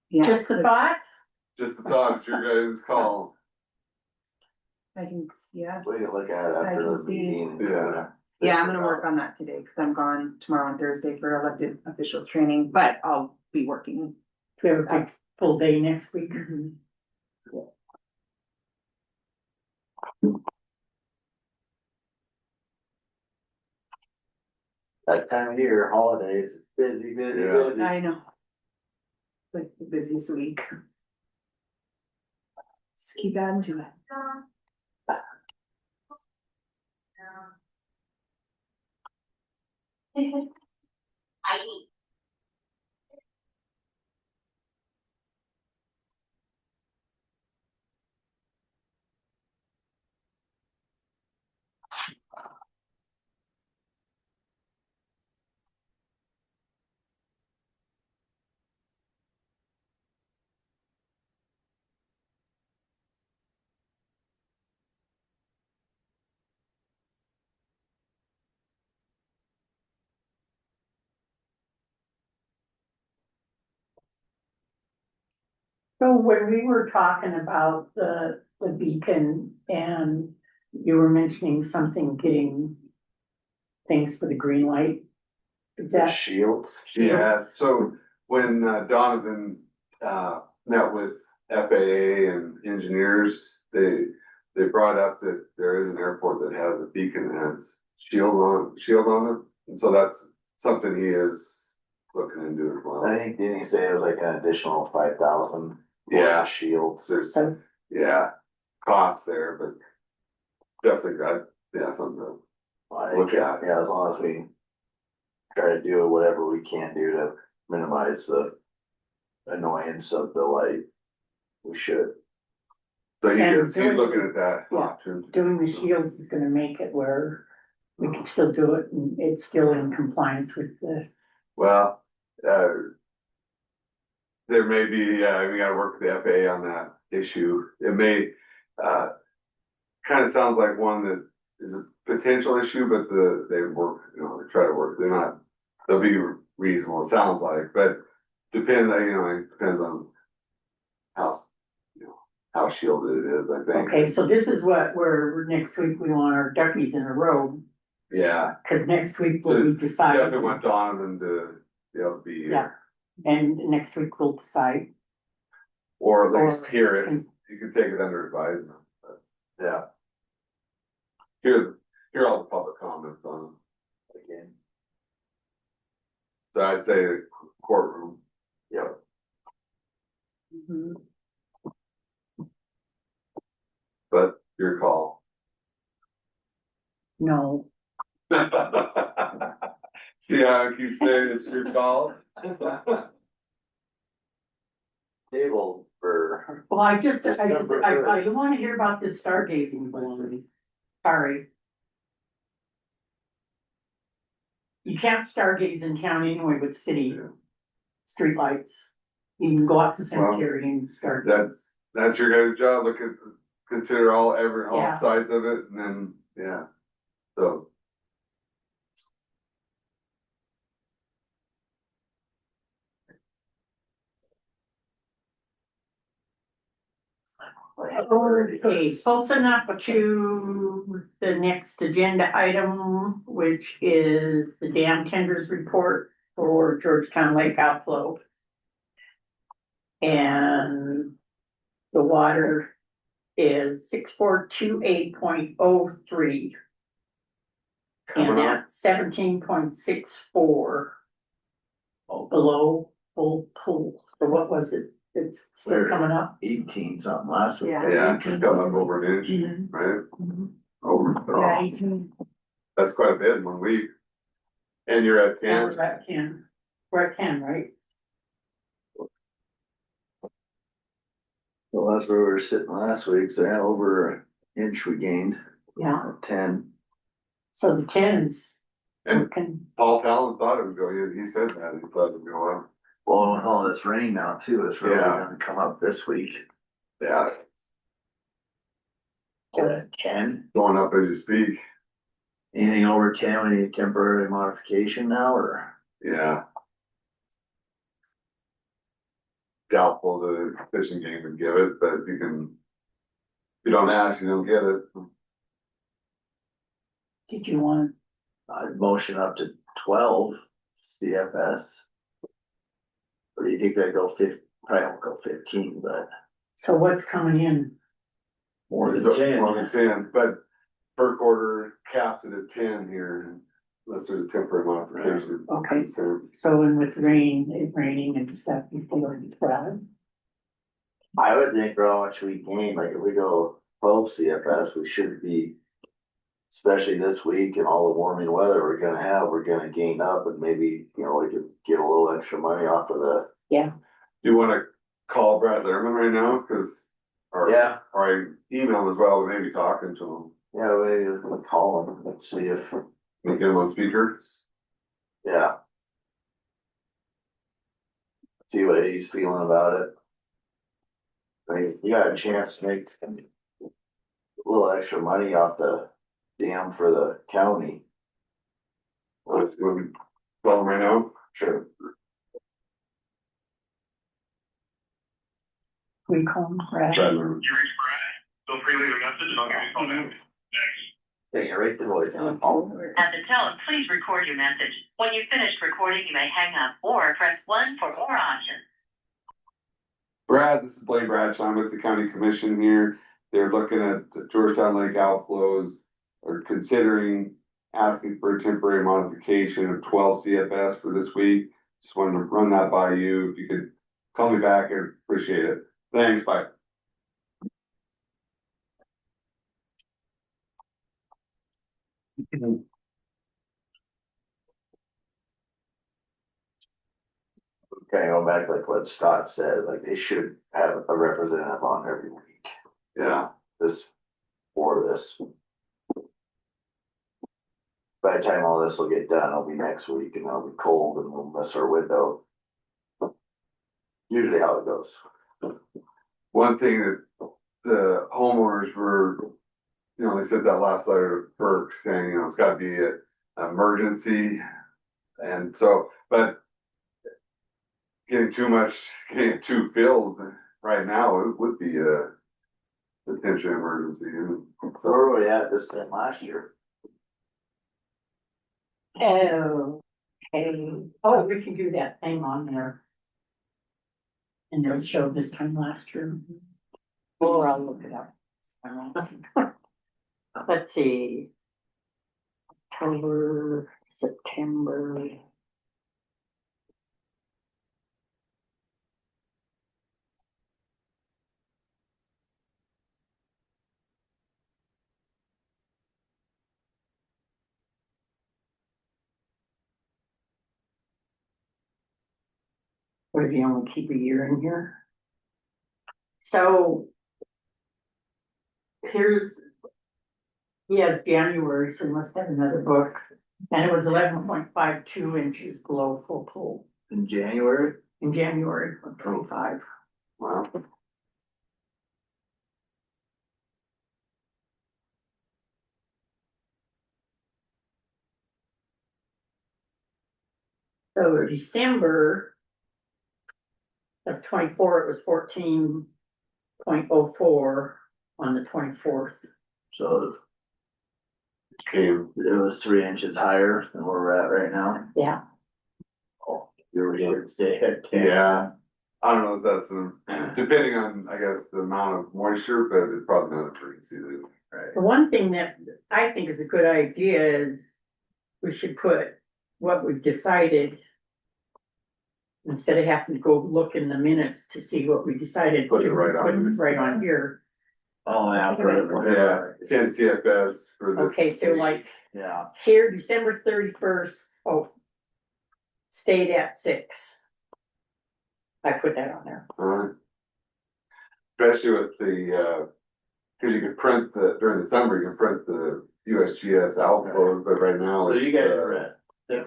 Yeah. Just the thought? Just the thought, it's your guys' call. I can, yeah, We can look at it I after can the see. meeting. Yeah. yeah, I'm gonna work on that today, cause I'm gone tomorrow and Thursday for elected officials training, but I'll be working. We have a big full day next week. That time of year, holidays, busy, busy, Yeah. busy. I know. Like the busiest week. Just keep adding to it. So when we were talking about the beacon, and you were mentioning something, getting things for the green light. Is The that, shield. Yeah, so when Donovan met with FAA and engineers, they brought up that there is an airport that has a beacon that has shield on it. And so that's something he is looking into as I well. think, didn't he say it was like an additional 5,000? Yeah. Shields. There's, so, yeah, cost there, but definitely got, yeah, something to I think, look at. yeah, as long as we try to do whatever we can do to minimize the annoyance of the light, we should. So he And is, he's doing- looking at that yeah, option. Doing the shields is gonna make it where we can still do it and it's still in compliance with the, Well, there may be, we gotta work with the FAA on that issue. It may, kind of sounds like one that is a potential issue, but they work, they try to work, they'll be reasonable, it sounds like, but it depends on how, how shielded it is, I think. okay, so this is where next week we want our duckies in a row. Yeah, Cause next week we'll be deciding. definitely want Donovan to be able to be Yeah. here, And next week we'll decide. or at least Or- hear it, you can take it under advisement, but, yeah. Hear all the public comments on it again. So I'd say the courtroom. Yep. Mhm. But your call. No, See how I keep saying it's your call? Table for, well, I don't wanna hear about this stargazing balloon. Sorry. You can't stargaze in town anyway with city streetlights. You can go out to the cemetery and stargaze. That's your guys' job, consider all Yeah. sides of it, and then, yeah, so. Okay, close enough to the next agenda item, which is the dam tenders report for Georgetown Lake outflow. And the water is 6428.03. And Coming up. that's 17.64 below full pool. So what was it? It's still Where? coming up. 18 something last week. Yeah, it's come up over an inch, Mhm. right? Mhm. Over, Yeah, 18. that's quite a bit in 1 week. And you're at Yeah, 10. we're at 10. We're at 10, right? Well, that's where we were sitting last week, so yeah, over an inch we gained, Yeah, 10. so the 10s. And- working. Paul Talon thought it would go, he said that, he thought it would go up. Well, with all this rain now too, it's really Yeah. gonna come up this week. Yeah, 10, going up as you speak, anything over 10, we need temporary modification now, or? yeah. Doubtful the fishing game would give it, but if you don't ask, you don't get it. Did you want, I'd motion up to 12 CFS. Or do you think they'd go probably won't go 15, but so what's coming in? more than More 10? than 10, but per quarter caps it at 10 here, unless there's a temporary modification. Okay. So, So and with it raining and stuff, you feel like 12? I would think for how much we gain, like if we go 12 CFS, we should be, especially this week and all the warming weather we're gonna have, we're gonna gain up and maybe, we could get a little extra money off of the. Yeah, you wanna call Brad Lehrman right now, or Yeah, I email him as well, maybe talking to yeah, we call them and see if, him, get him on speaker. yeah. See what he's feeling about it. I mean, you got a chance to make a little extra money off the dam for the county. Want to call him right now? Sure. we call them, right? Brad Lehrman. You reach Brad, feel free to leave a message and I'll give you a call back. Thanks. Take it right to voicemail. At the tone, please record your message. When you've finished recording, you may hang up or press 1 for more options. Brad, this is Blaine Bradshaw, I'm with the county commission here. They're looking at Georgetown Lake outflows, or considering asking for a temporary modification of 12 CFS for this week. Just wanted to run that by you. If you could call me back, I'd appreciate it. Thanks, bye. Kind of go back like what Scott said, like they should have a representative on every week. Yeah, this, for this. By the time all this will get done, it'll be next week and it'll be cold and we'll miss our window. Usually how it goes. one thing that the homeowners were, they sent that last letter to FERC saying, it's gotta be an emergency. And so, but getting it too filled right now, it would be a potential emergency. So where were we at this time last year? Oh, okay. Oh, we can do that thing on there. And it'll show this time last year. Or I'll look it up. Let's see. October, September. What if you only keep a year in here? So. Here's. Yes, January, so we must have another book. And it was 11.52 inches below full pool In January? in January of 25. Wow. So December of 24, it was 14.04 on the 24th. So Came, it was 3 inches higher than where we're at right now. Yeah, Oh, you were here to stay at 10. yeah, I don't know if that's, depending on, I guess, the amount of moisture, but it's probably not an emergency. Right. the one thing that I think is a good idea is we should put what we've decided. Instead of having to go look in the minutes to see what we decided. Put it right on. Put it right on here. Oh, yeah. Yeah, 10 CFS for this. Okay, so like Yeah, here, December 31st, oh. Stayed at 6. I put that on there. Especially with the, cause you can print during the summer, you can print the USGS outflows, but right now. so you guys it's, were at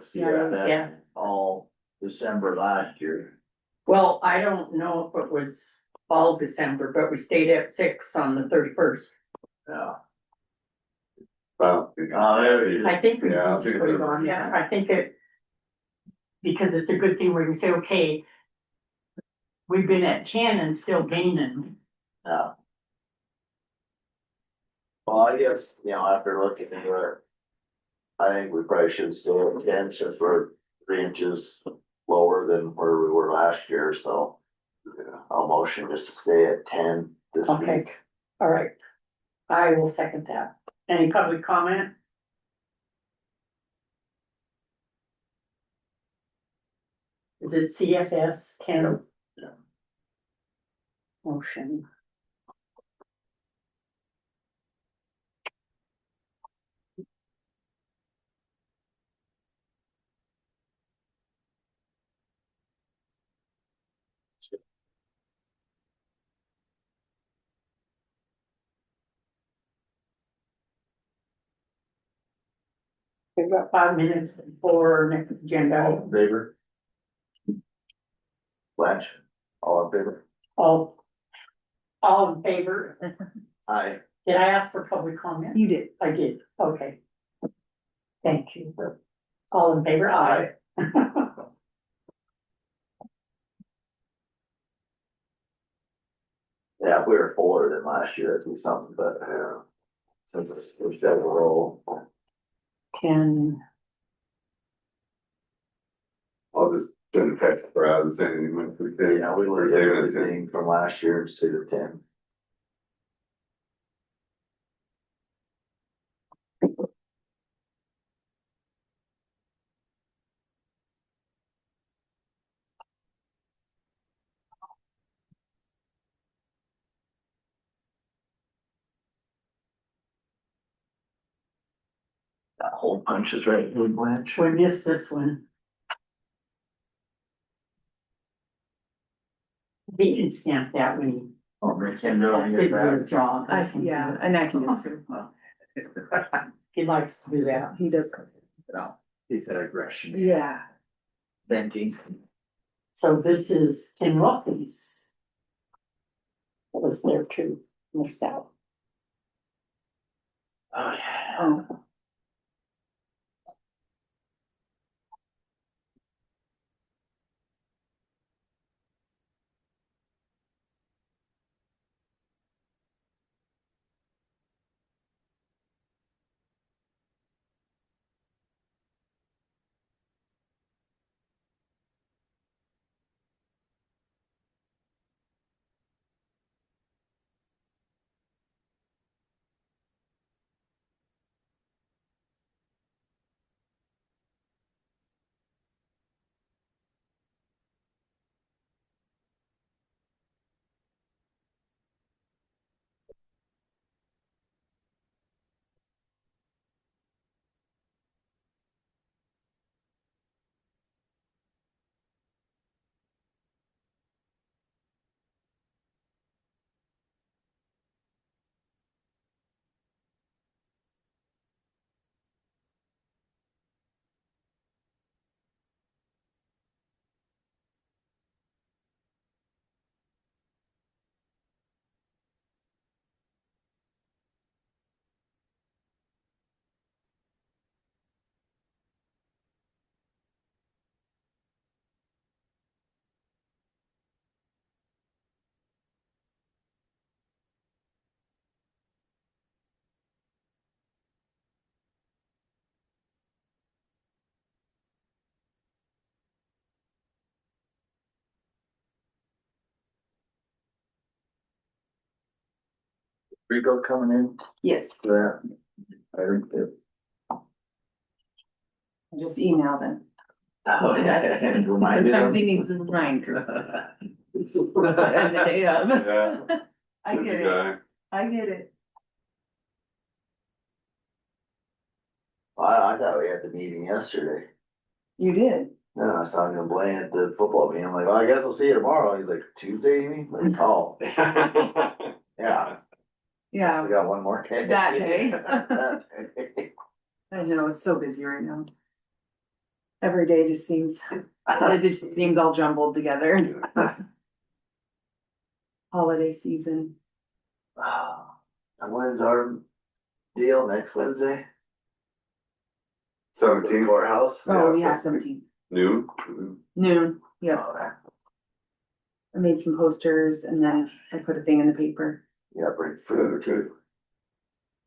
6, Yeah. yeah, all December last year. Well, I don't know if it was all December, but we stayed at 6 on the 31st. Yeah. Wow. There it is. I think we Yeah, I need think to put it it's- on there. I think it. Because it's a good thing where you say, okay. We've been at 10 and still gaining. Yeah. Well, I guess, after looking into it, I think we probably should stay at 10 since we're 3 inches lower than where we were last year, so. I'll motion just to stay at 10 this Okay. week. All right. I will second that. Any public comment? Is it CFS 10? Yeah. Motion. We've got 5 minutes before next All agenda. in favor? Blanche, all in favor? All in favor? Aye. Did I ask for public comment? You did. I did, okay. Thank you. All in favor? Aye. Yeah, if we were fuller than last year, it'd be something, but, since it's, we're still a roll. Can, I'll just send a text to Brad and saying he went through 10. We looked at everything from last year and stayed at 10. That hole punch is right, here, Blanche. we missed this one. He can stamp that when I'll make him know when he gets back. job. Yeah, and I can do it too. He likes to do that. He does. cook it all. He's that aggression, Yeah. venting. So this is Ken Ruffy's. That was there too, missed out. Oh. Rico coming in Yes, for that. I think that. I just emailed him. Oh, yeah. Reminded Sometimes he him. needs a reminder. And the day of. Yeah. I Busy get it, guy. I get it. I thought we had the meeting yesterday. You did. No, I was talking to Blaine at the football game. I'm like, oh, I guess I'll see you tomorrow. He's like, Tuesday, you mean? Like, oh, yeah. Yeah, We got one more day. That day. That day. I know, it's so busy right now. Every day just seems, it just seems all jumbled together. Holiday season. And when's our deal next Wednesday? 17, Courthouse? Oh, Yeah, yeah, so- 17 noon. noon, yeah. Okay. I made some posters and then I put a thing in the paper. Yeah, bring food too.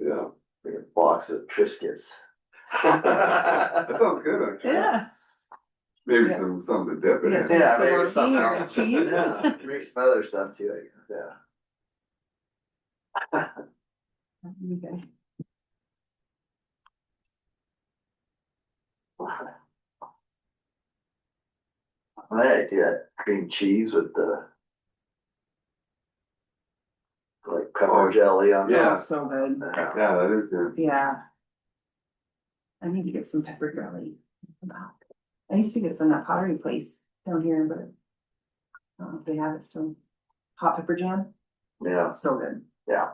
Yeah. Bring a box of Triscuits. That sounds good, actually. Yeah. Maybe Yeah. something to dip it Yeah, in. some Yeah, maybe salami something or else. cheese. Yeah, maybe some other stuff too, I guess, yeah. Okay. I do that cream cheese with the. Like pepper Oh, jelly on yeah. Oh, top. so good. Yeah. Yeah, that is good. Yeah. I need to get some pepper jelly. I used to get it from that pottery place down here, but I don't know if they have it still. Hot pepper jam, Yeah, so good. yeah.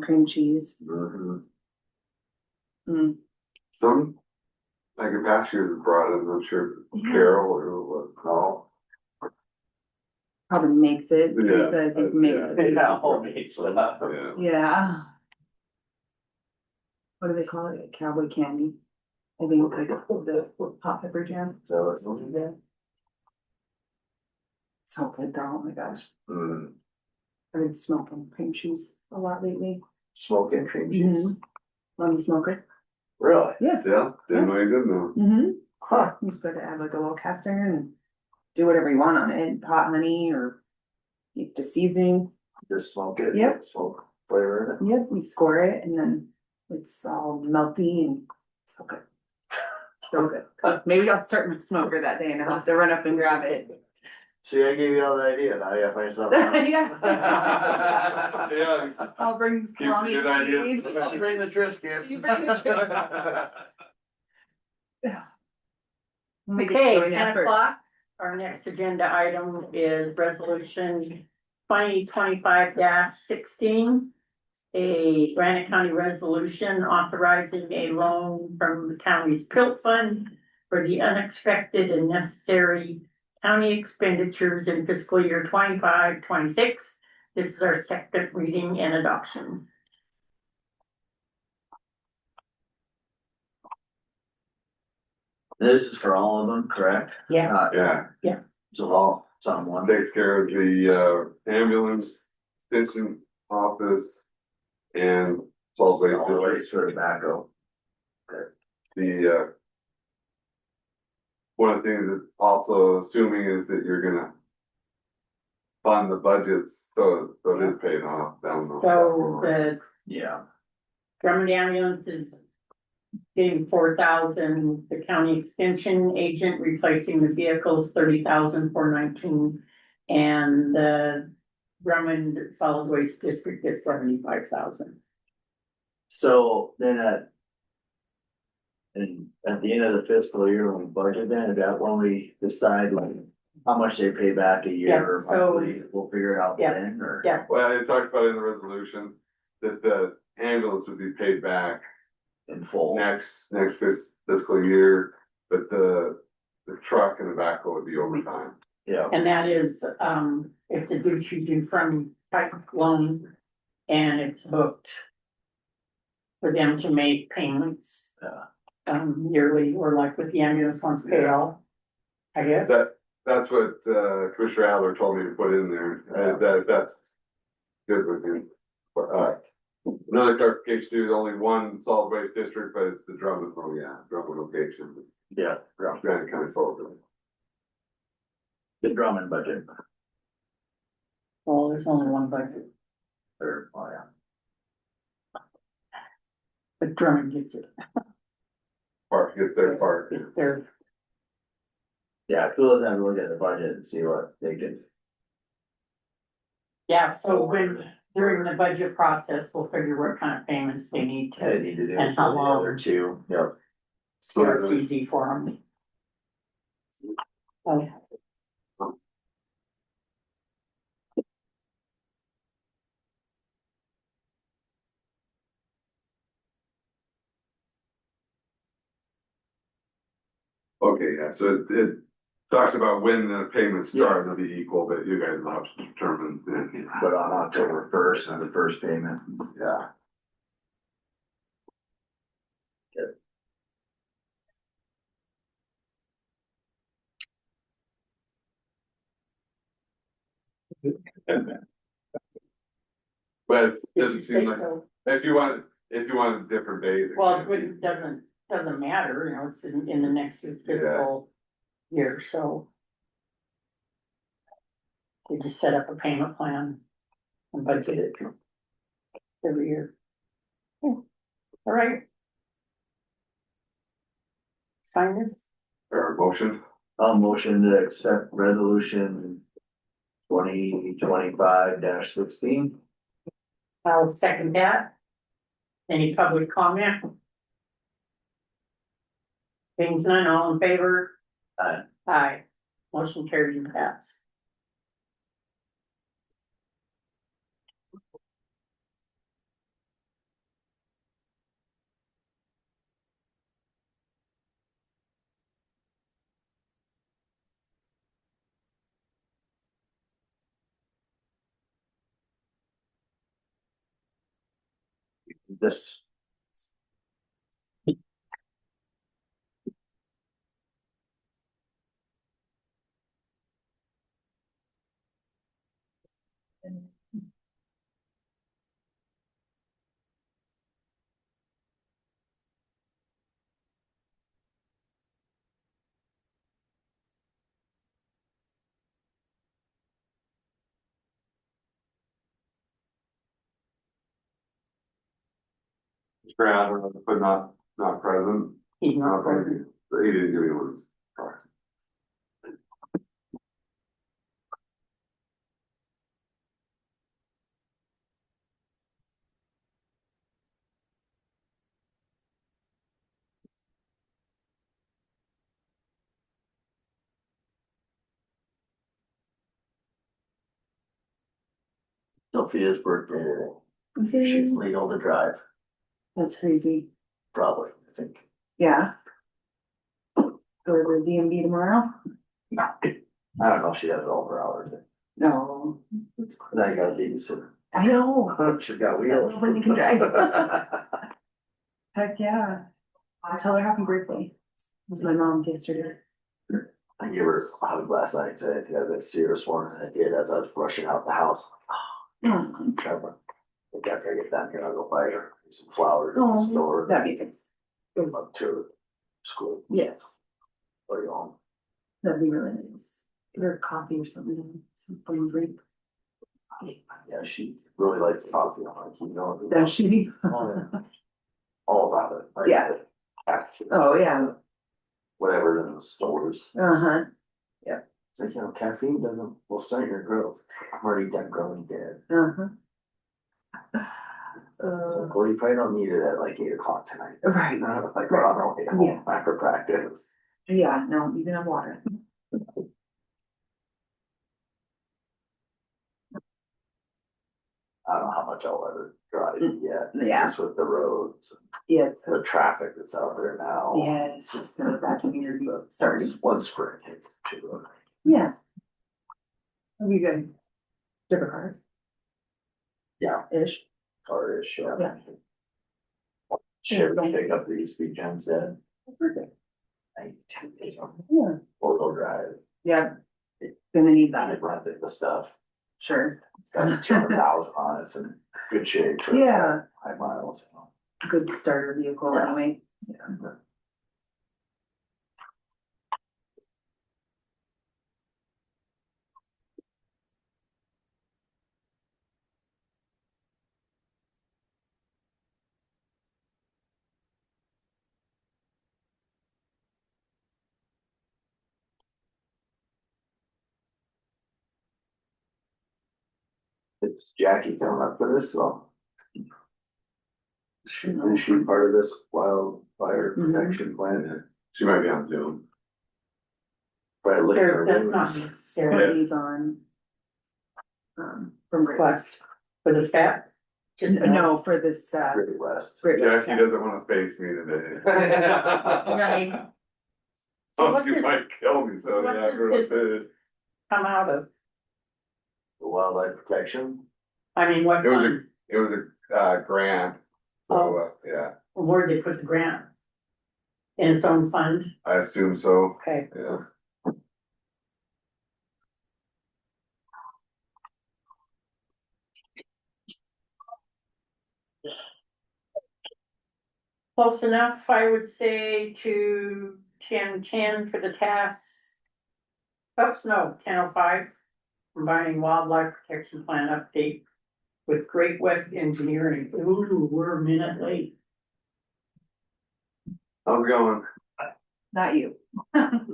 Cream cheese. Mhm. Mm. Some, like a past years brought it, I'm not sure if it's Yeah. Carol or what. Oh. Probably makes it. Yeah, but I think yeah. maybe- Yeah, homemade stuff. Yeah. Yeah. What do they call it? Cowboy candy. I think like the hot pepper jam. So it's. Yeah. So good though, oh my gosh. Mm, I've been smoking cream cheese a lot lately. smoking cream cheese. Let me smoke it. Really? Yeah. Yeah, didn't know you did know. Mm-hmm. Huh. You just gotta add like a little cast iron and do whatever you want on it, hot honey or just seasoning. Just smoke it. Yep. Smoke flavor in it. Yep, we score it and then it's all melty and so good. So good. Maybe I'll start my smoker that day and I'll have to run up and grab it. See, I gave you all the idea. Now you gotta find something else. Yeah. Yeah. I'll bring Keep salami good and ideas. cheese. I'll bring the Triscuits. You bring the Triscuits. Make it Okay, joint 10 effort. o'clock. Our next agenda item is resolution 2025-16. A Granite County resolution authorizing a loan from the county's PILT fund for the unexpected and necessary county expenditures in fiscal year 25-26. This is our second reading and adoption. This is for all of them, correct? Yeah. Yeah, So all, someone. takes care of the, ambulance, extension office, and solid waste. All the way for tobacco. The, one of the things that's also assuming is that you're gonna fund the budgets, so it is paid off down the. So the Yeah. Drummond ambulance is getting 4,000, the county extension agent replacing the vehicles, 30,419. And the Drummond Solid Waste District gets 75,000. So then at the end of the fiscal year, when we budget then, is that when we decide like how much they pay back a year or Yeah, so- monthly, we'll figure it out Yeah, then, or? yeah. Well, it talks about in the resolution that the ambulance would be paid back In full. next fiscal year, but the truck and the backhoe would be over time. Yeah, And that is, it's a due from type loan, and it's booked for them to make payments, yearly, or like with the ambulance once paid off, I guess. That's what, Commissioner Adler told me to put in there, that's good with him. Another clarification too, only one solid waste district, but it's the Drummond, Drummond location, yeah, Granite County Solid Waste. the Drummond budget, Well, there's only one budget, or, oh yeah. but Drummond gets it. Park, it's their park. It's their, Yeah, we'll then look at the budget and see what they can. yeah, so when, during the budget process, we'll figure what kind of payments they need They to, need to do And for how the long? other two, yep. so it's easy for them. Oh, Okay, yeah, so it talks about when the payments start, they'll be equal, but you guys will have to determine. But on October 1st is the first payment. Yeah. But it doesn't seem like, if you want a different date. well, it doesn't matter, you know, it's in the next fiscal year, so. We just set up a payment plan and budget it every year. Yeah. All right. Sign this. Or motion, I'll motion to accept resolution 2025-16. I'll second that. Any public comment? Things none, all in favor? Aye. Aye. Motion carried and passed. This. Brad, but not present. He's not present. He didn't give me one. Sophia's birthday today. Is She's it? legal to drive, That's crazy. probably, I think. Yeah. Go to the DMV tomorrow? I don't know if she has it all her hours. No. Now you gotta babysit I know. her. She's got wheels. When you can drive. Heck, yeah. I'll tell her happy birthday. It was my mom's yesterday. I gave her a hug last night, so I think I was gonna see her this morning, and I did as I was rushing out the house. Mm. Trevor, I think after I get down here, I'll go buy her some flowers at the Oh, store. that'd be nice. Go up to her school, Yes, or you home. that'd be really nice. Give her coffee or something, some fun drink. Yeah, she really likes coffee, I'm like, you know. Does she? All about it. Like, Yeah. Oh, yeah. Whatever in the stores. Uh-huh. It's like, you know, caffeine will stunt your growth. I'm already done growing dead. Uh-huh. Well, you probably don't need it at like 8 o'clock tonight. Right. Like, we're on our way home Yeah. after practice. Yeah, no, you can have water. I don't know how much I'll ever drive yet. Yeah. Just with the roads, Yes. the traffic that's out there now. Yes, it's kind of back in your starting. One spring hits two. Yeah. That'd be good. Different cars. Yeah. Ish. Car is short. Yeah. Chevy pick up these speed gems that. Perfect. I Yeah. four-wheel drive. Yeah. Gonna need I that. run the stuff. Sure. It's got 200,000 on it. It's in good shape. for Yeah. High miles. You know. Good starter vehicle Yeah. anyway. Yeah. It's Jackie coming up for this, so. Is she part of this wildfire Mhm. protection plan? She might be on Zoom. Right, look at her That's not wings. necessary Courtney's on. From Great West. for the staff. Just No, for this, Great West. Great West. Jackie doesn't wanna face me today. Right. So Oh, what she does might kill me, so what yeah, does we're this- gonna come out of? The wildlife protection. I mean, what, It was a grant, so, yeah, where'd they put the grant? In its own fund? I assume so, Okay. yeah. Close enough, I would say, to 10:10 for the tasks. Oops, no, 10:05, combining wildlife protection plan update with Great West Engineering. Ooh, we're a minute late. How's it going? Not you.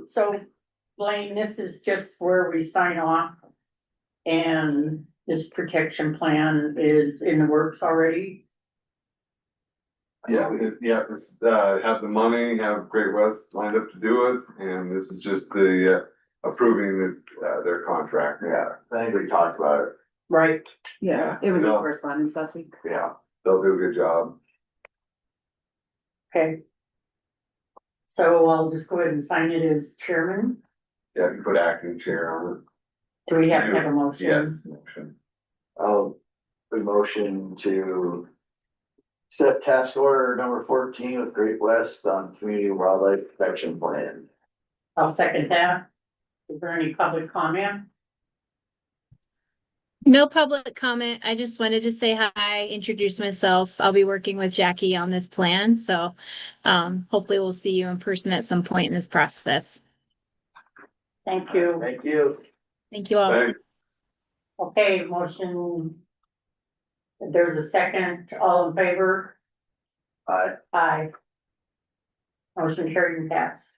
So Blaine, this is just where we sign off. And this protection plan is in the works already. Yeah, this, have the money, have Great West lined up to do it, and this is just the, approving their contract. Yeah, I think we talked about it. Right. Yeah, it was in Yeah. correspondence last week. Yeah. They'll do a good job. Okay. So I'll just go ahead and sign it as chairman. Yeah, you put acting chair on Do we have to have a it. motion? Yes. Motion. I'll put a motion to set task order number 14 with Great West on community wildlife protection plan. I'll second that. Is there any public comment? No public comment. I just wanted to say hi, introduce myself. I'll be working with Jackie on this plan, so hopefully we'll see you in person at some point in this process. Thank you. Thank you. Thank you all. Thanks. Okay, motion. If there's a second, all in favor? Aye. Aye. Motion carried and passed.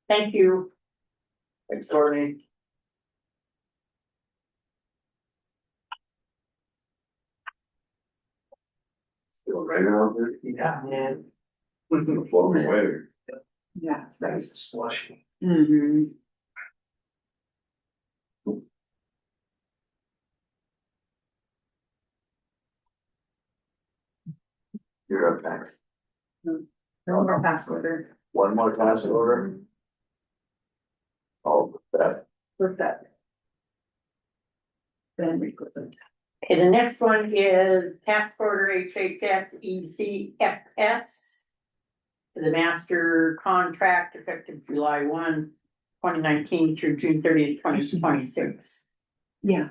Thank you. Thanks, Courtney. Still raining out there? Yeah, man. Blow me away. Yeah, it's nice. Nice slushy. Mm-hmm. You're up next. No more task order One more task order. All that. with that. Then requisite. Okay, the next one is task order HHS ECFS. The master contract effective July 1, 2019 through June 30th, 2026. Yeah,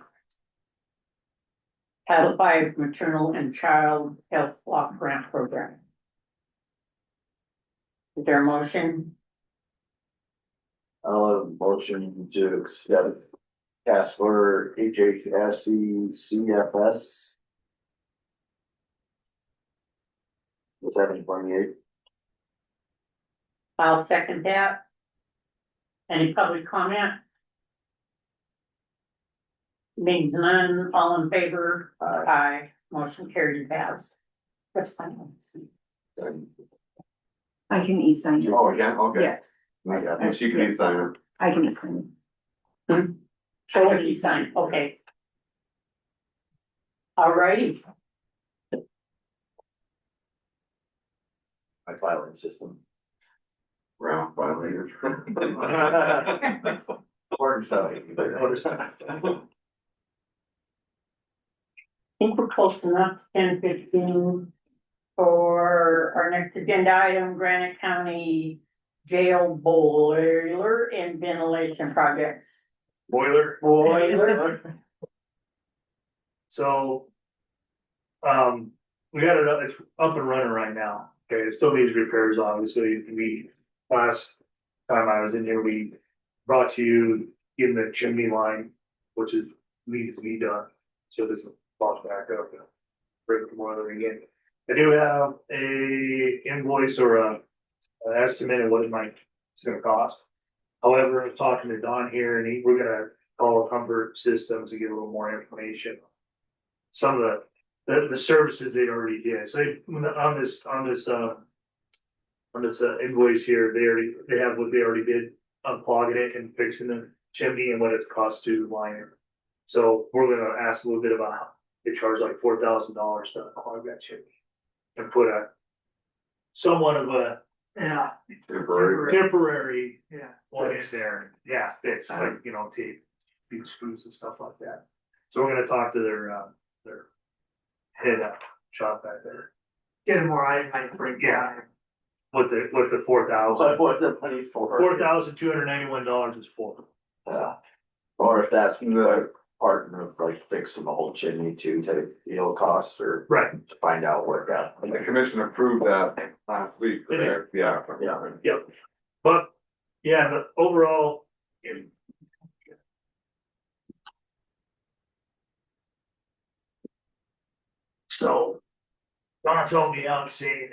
Title V Maternal and Child Health Block Grant Program. Is there a motion? I'll have a motion to accept task order HHSE CFS. 728. I'll second that. Any public comment? Means none, all in favor? Aye. Motion carried and passed. Let's sign this. I can e-sign it. Oh, yeah, okay. Yes, I got And she can e-sign it. I can e-sign Show us you sign, okay. All righty. my filing system. Round violators. Works out. I think we're close enough, 10:15 for our next agenda item, Granite County Jail Boiler and Ventilation Projects. Boiler. Boiler, So. We got it up, it's up and running right now. Okay, it still needs repairs, obviously. Last time I was in here, we brought to you in the chimney line, which is, needs to be done. So this will box back up and break the boiler again. I do have a invoice or an estimate of what it's gonna cost. However, I was talking to Don here and we're gonna call Comfort Systems to get a little more information. Some of the services they already did. So on this invoice here, they have what they already did, unplugging it and fixing the chimney and what it costs to line it. So we're gonna ask a little bit about how they charge like $4,000 to unclog that chimney and put somewhat of a temporary one in there. Yeah, fix, like, tape, few screws and stuff like that. So we're gonna talk to their head shop back there. Get more itemized breakdown. Yeah. What the 4,000. What the money's for. $4,291 is for. Yeah. Or if that's the part of like fixing the whole chimney too, to deal costs or. Right. To find out what that. The commission approved that last week, They did. correct? Yeah. Yeah. Yep. But, yeah, the overall. So. Don told me out saying,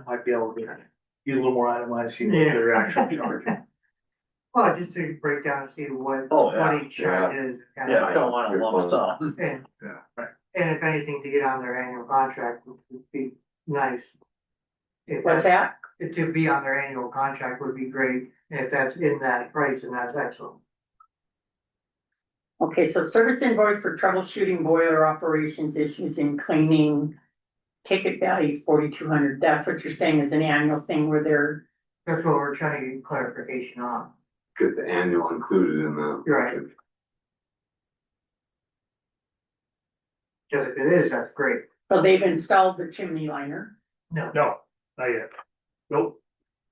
might be able to get a little more itemized, see what they're actually charging. Well, just to break down, see what Oh, yeah. each charge is. Yeah, I don't want a lump sum. And, Yeah. and if anything, to get on their annual contract would be nice. If what's that's, that? to be on their annual contract would be great, and if that's in that price, and that's excellent. Okay, so service invoice for troubleshooting boiler operations issues and cleaning. Ticket value $4,200. That's what you're saying is an annual thing where they're, That's what we're trying to get clarification on. Get the annual included in the. Right. Cause if it is, that's great. so they've installed the chimney liner. No, No, not yet. Nope.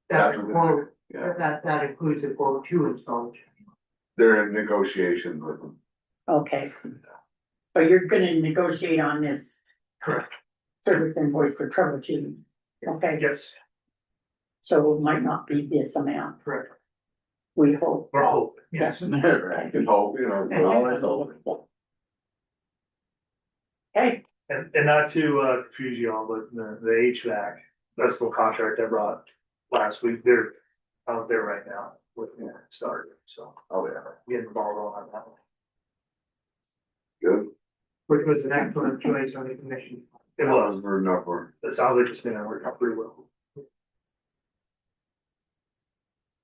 that's a That's- quote, Yeah, that includes the quote to install. they're in negotiations with them. Okay. So you're gonna negotiate on this. Correct. Service invoice for troubleshooting. Okay, Yes, so it might not be this amount, Correct. we hope. we're hoping, yes. Right. Can hope, it's Always open. Okay, And not to confuse you all, but the HVAC, that's the contract I brought last week, they're out there right now with me started, so Oh, yeah. getting the ball rolling on that one. good. Which was an excellent choice on the commission. It was, We're enough for. it sounds like it's been working out pretty well.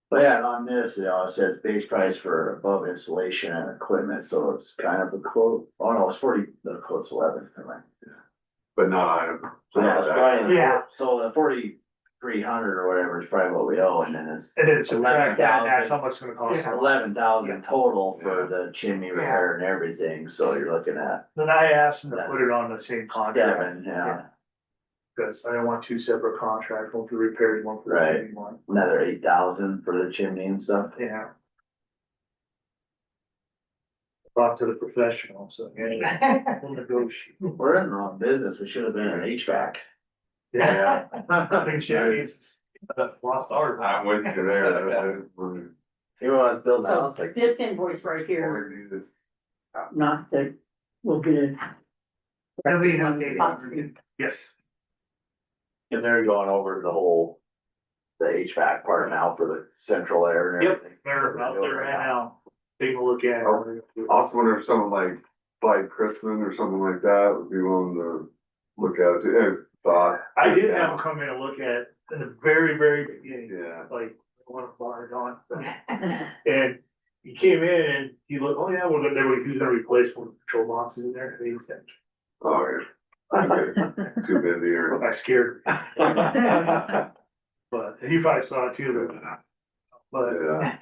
But yeah, and on this, it says base price for above installation and equipment, so it's kind of a quote, oh no, it's 40, the quote's 11, never mind. but not item. So that's probably, Yeah. so the 4,300 or whatever is probably what we owe, and then it's And then subtract that, and that's 11,000. how much it's gonna cost. Yeah. 11,000 total for the chimney repair and everything, so you're looking at Then I asked them to put it on the same contract, 7, yeah, because I didn't want two separate contracts, one for repairs, one for Right. the one. another 8,000 for the chimney and stuff. Yeah. Talk to the professional, so, yeah, we'll negotiate. We're in the wrong business, we should have been in HVAC. Yeah. I think Chevy's lost our. I'm with you there. You want to build a So house like. this invoice right here, not that, we'll get it. It'll be an update. Yes. And they're going over the whole, the HVAC part now for the central air and Yep. everything. They're out there right now, taking a look at it. I also wonder if someone like Clyde Chrisman or something like that would be willing to look at it, too. Thought. I did have them come in and look at it in the very, very beginning, Yeah. like, one of our on. And he came in and he looked, oh yeah, well, he was gonna replace one of the control boxes in there, and he said, Oh, yeah. Okay. Too busy or. I scared him. But he probably saw it too, but Yeah.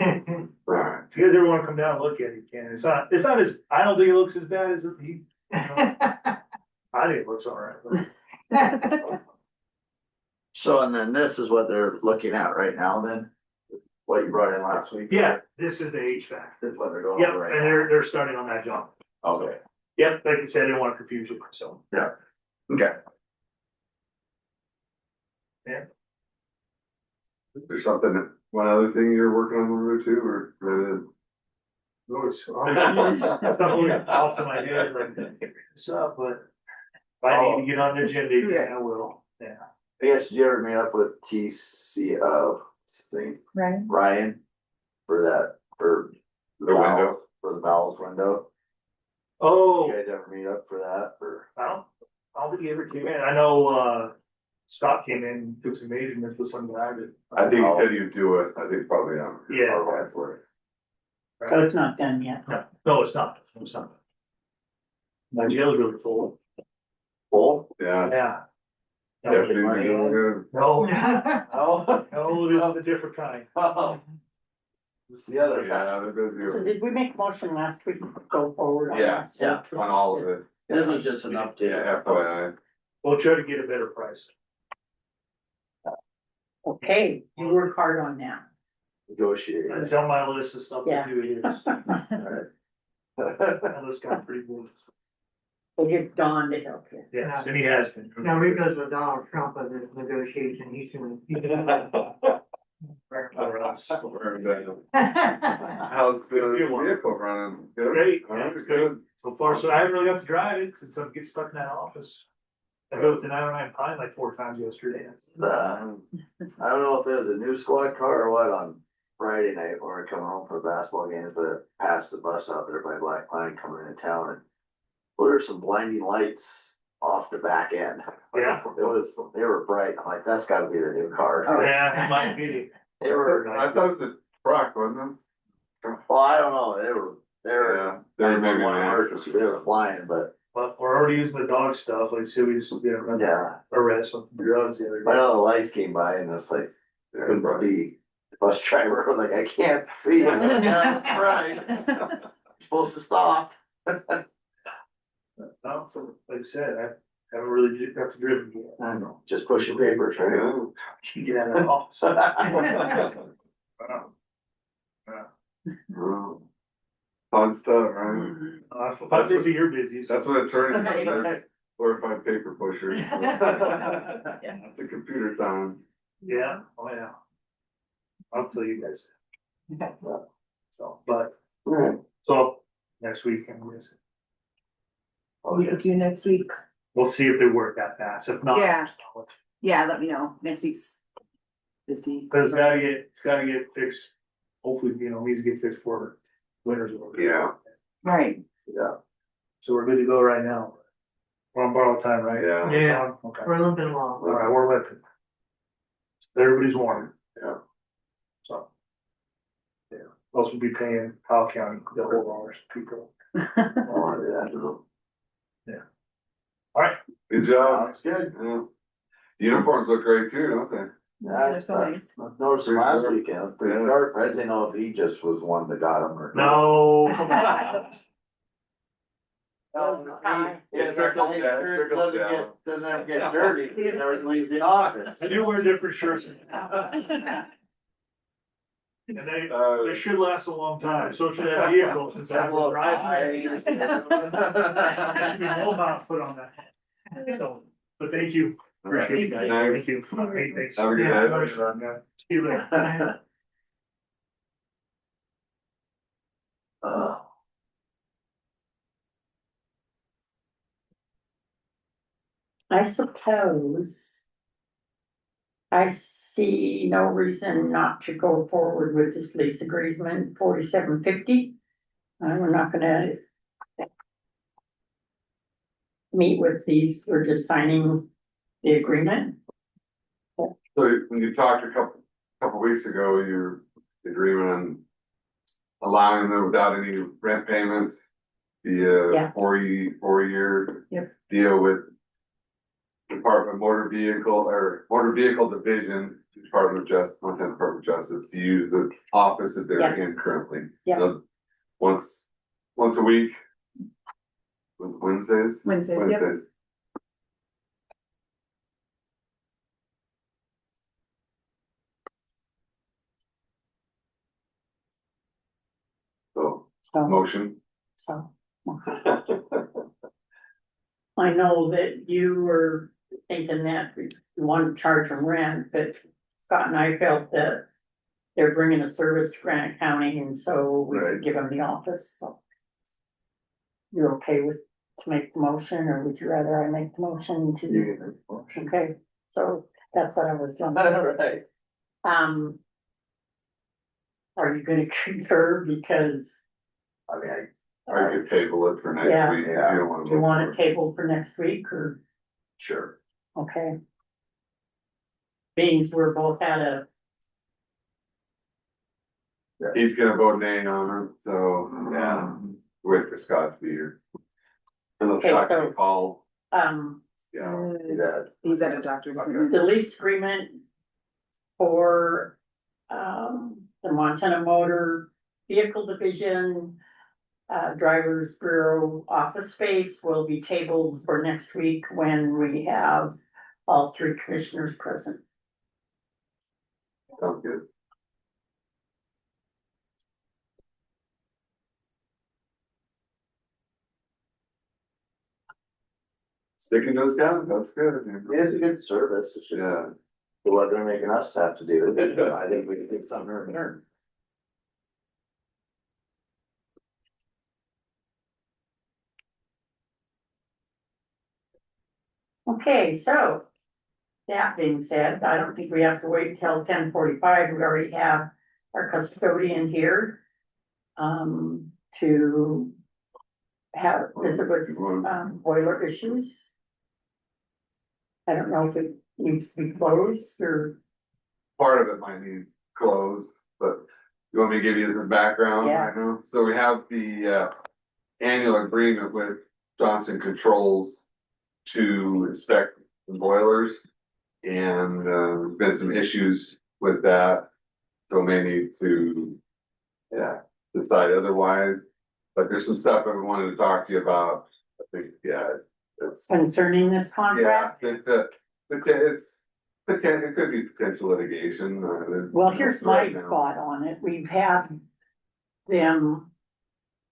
Alright. if you guys ever wanna come down and look at it, you can. It's not as, I don't think it looks as bad as he, you know, I think it looks all right. but- So, and then this is what they're looking at right now then? What you brought in last week? Yeah, this is the HVAC. This is what they're going Yep, over right and now. they're starting on that job. Okay, Yep, like you said, I didn't want to confuse you, so. okay. There's something, one other thing you're working on over there too, or? Something off to my head, like, this up, but if I need to get on the agenda, yeah, I will, yeah. I guess, did you ever meet up with Right? Ryan? For that, for. The window? For the valves window? Oh, You guys ever meet up for that, or? I don't think he ever came in. I know, Scott came in, and took some measurements with some guy, but. I think he said you'd do it, I think probably on. Yeah. Our last word. So it's not done yet. No, it's not, it's not. My jail's really full, Full? Yeah. yeah. Deputy's doing good. No, Oh. no, this is a different kind. Oh. It's the other guy. Yeah, they're So busy. did we make a motion last week to go forward on Yeah, this? yeah. On all of it. This was just an update. Yeah, FYI. We'll try to get a better price. Okay, you work hard on that. Negotiated. It's on my list of stuff to Yeah. do here. My list got pretty good. We'll get Don to help you. Yes, and he has been. Now, because with Donald Trump in this negotiation, he's gonna. How's the vehicle running? Good? Great, All yeah, right, it's good. So far, so I haven't really got to drive it since I get stuck in that office. I go to 909 Pine like 4 times yesterday. I don't know if it was a new squad car or what on Friday night when we were coming home from the basketball games, but it passed the bus out there by Black Pine coming into town and there's some blinding lights off the back end. Yeah. They were bright. I'm like, that's gotta be the new car. Yeah, it might be. They were, I thought it was a truck, wasn't well, I don't know, they were, it? They were maybe an emergency, they were flying, but But we're already using the dog stuff, like see, we just, yeah. arrest some drugs the other I day. know the lights came by and it's like, couldn't see. The bus driver was like, I can't see. I'm like, "Yeah, right. You're supposed to stop. No, so, like I said, I haven't really got to driven yet. I know, just pushing papers, right? You get out of the office. Fun stuff, right? If I'm busy, you're busy. so- That's what attorneys do, they're glorified paper pushers. That's a computer time. Yeah, oh yeah. I'll tell you guys. So, but, so, next week, I'm guessing. We could do next week. We'll see if they work that fast, if not. Yeah. Yeah, let me know. Next week's busy. Cause it's gotta get fixed, hopefully, needs to get fixed for winter's order. Yeah. Right. Yeah. So we're good to go right now. We're on borrowed time, right? Yeah. Yeah. Okay, We're limping along. all right, we're limping. Everybody's warm. Yeah. So. Yeah, else we'll be paying Powell County $2 people. I wanted to do that, you know. All right, Good job. Looks good. Yeah. Uniforms look great too, don't they? Yeah, They're so nice. I noticed him last weekend, pretty Yeah. sharp. I didn't know if he just was one that got him or. No. Yeah, trickles his down, shirt trickles doesn't down. get, doesn't ever get dirty, he never leaves the office. I do wear different shirts. And they should last a long time, so should that vehicle, since I will drive. There should be no miles put on that. So, but thank you. Appreciate it, guys. Thanks. Thank you. Hey, thanks. Have a good Yeah, day. See you later. I suppose I see no reason not to go forward with this lease agreement, 4750. We're not gonna meet with these, we're just signing the agreement. So when you talked a couple weeks ago, your agreement on allowing them without any rent payments, the Yeah. 4-year Yep. deal with Department of Motor Vehicle Division, Department of Justice, Montana Department of Justice, to use the office that they're Yeah. in currently. Yeah. So once a week. Wednesdays? Wednesday, yep. Wednesdays. So, So, motion. so. I know that you were thinking that you want to charge them rent, but Scott and I felt that they're bringing a service to Granite County, and so we Right. could give them the office, so. You're okay with, to make the motion, or would you rather I make the motion to? You can make a motion. Okay, so that's what I was doing. Right. Are you gonna concur, because, I mean, Or you could table it for next Yeah. week if you don't wanna. do you move want forward. it tabled for next week, or, sure. okay? Beings, we're both at a, He's gonna vote nay on it, so, yeah, wait for Scott to be here. And Okay, Scott so- can call, yeah, Yeah. He's at a doctor's appointment. the lease agreement for, the Montana Motor Vehicle Division, Drivers Bureau office space will be tabled for next week when we have all three commissioners present. sounds good. Sticking those down, that's good. It is a good service, it's just Yeah, what they're making us have to do, I think we can do something in return. Okay, so that being said, I don't think we have to wait till 10:45. We already have our custodian here. To have, visit with, boiler issues. I don't know if it needs to be closed or, part of it might need closed, but you want me to give you the background Yeah. right now? So we have the annual agreement with Johnson Controls to inspect the boilers. And there's been some issues with that, so may need to, decide otherwise. But there's some stuff I wanted to talk to you about. I think, it's, concerning this contract. it could be potential litigation. Well, here's my right now. thought on it. We've had them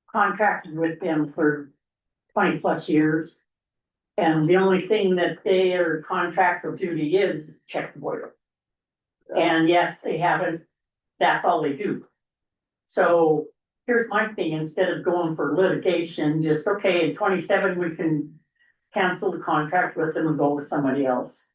contracted with them for 20+ years. And the only thing that their contractual duty is check the boiler. And yes, they haven't, that's all they do. So here's my thing, instead of going for litigation, just, okay, in 27, we can cancel the contract with them and go with somebody else.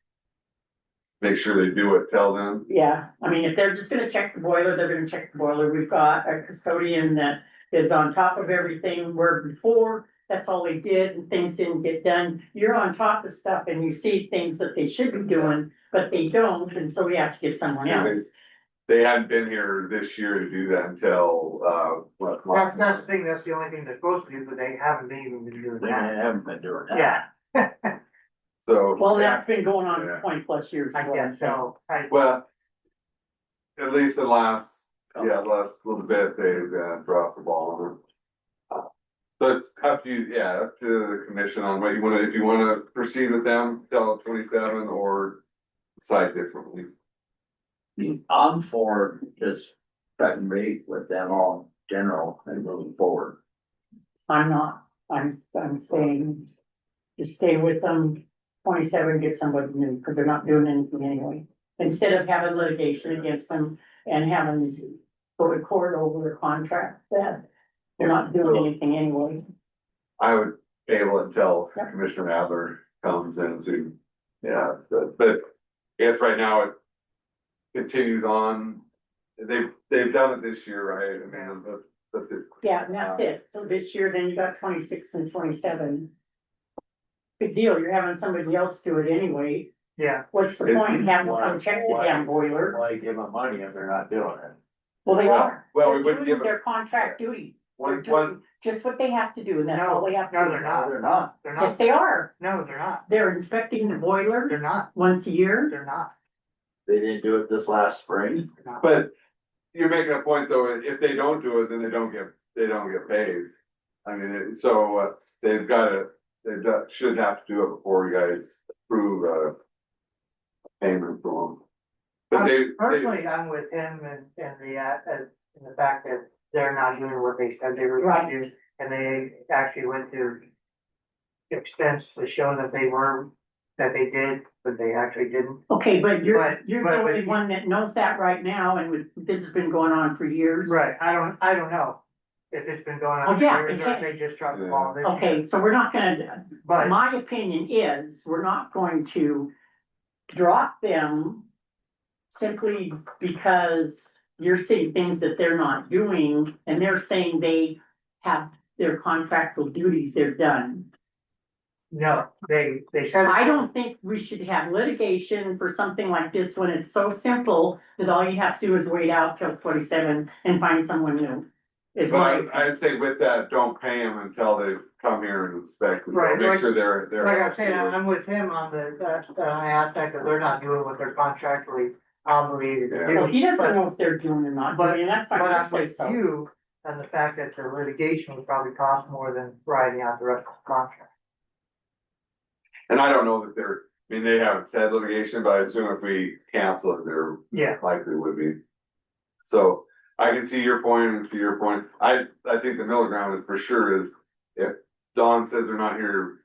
Make sure they do it, tell them. Yeah, I mean, if they're just gonna check the boiler, they're gonna check the boiler. We've got a custodian that is on top of everything, where before, that's all they did and things didn't get done. You're on top of stuff and you see things that they should be doing, but they don't, and so we have to get someone else. They hadn't been here this year to do that until, That's the thing, that's the only thing they're supposed to do, but they haven't even been doing They that. haven't been doing that. Yeah. So. Well, that's been going on Yeah. for 20+ years. I is what I'm guess saying. so. Well, at least the last little bit, they've dropped the ball on it. So it's up to you, yeah, up to the commission on what you wanna, if you wanna proceed with them till 27 or decide differently. I'm for just cutting rate with them all general and moving forward. I'm not, I'm saying, just stay with them, 27, get somebody new, because they're not doing anything anyway. Instead of having litigation against them and having to go to court over a contract that they're not doing anything anyway. I would table it until Yep. Commissioner Adler comes in to, yeah, but I guess right now it continues on. They've done it this year, right? I mean, but Yeah, and that's it. So this year, then you got 26 and 27. Big deal, you're having somebody else do it anyway. Yeah, What's the point in having them come check the damn boiler? Why give them money if they're not doing it? Well, they are. Well, we They're wouldn't doing give their contract duty. They're one, doing just what they have to do, and that's all they have to do. No, they're not. They're not. they're Yes, not, they are. no, they're not, They're inspecting the boiler they're not, once a year. they're not, They didn't do it this last spring. they're not. but you're making a point though, if they don't do it, then they don't get paid. I mean, they've should have to do it before you guys approve a payment for them. But Personally, I'm with him and in the fact that they're not doing what they said they were Right. gonna do, and they actually went to expense to show that they did, but they actually didn't. Okay, but you're But- the but- only one that knows that right now, and this has been going on for years. Right, I don't know if it's been going Oh, on for yeah, years it or if has. they just dropped the ball this year. Okay, so we're not gonna, But, my opinion is, we're not going to drop them simply because you're seeing things that they're not doing, and they're saying they have their contractual duties, they're done. no, they said. I don't think we should have litigation for something like this when it's so simple that all you have to do is wait out till 27 and find someone new. Is my, But I'd say with that, don't pay them until they come here and inspect. Right, Make like- sure they're. Like I'm saying, I'm with him on the aspect that they're not doing what they're contractually obligated to do. well, he doesn't But- know if they're doing or not But, doing, and that's but not gonna I'm say with so. you, and the fact that the litigation would probably cost more than writing out the rest of the contract. And I don't know that I mean, they haven't said litigation, but I assume if we cancel it, there Yeah. likely would be. So I can see your point and see your point. I think the middle ground is for sure is if Dawn says they're not here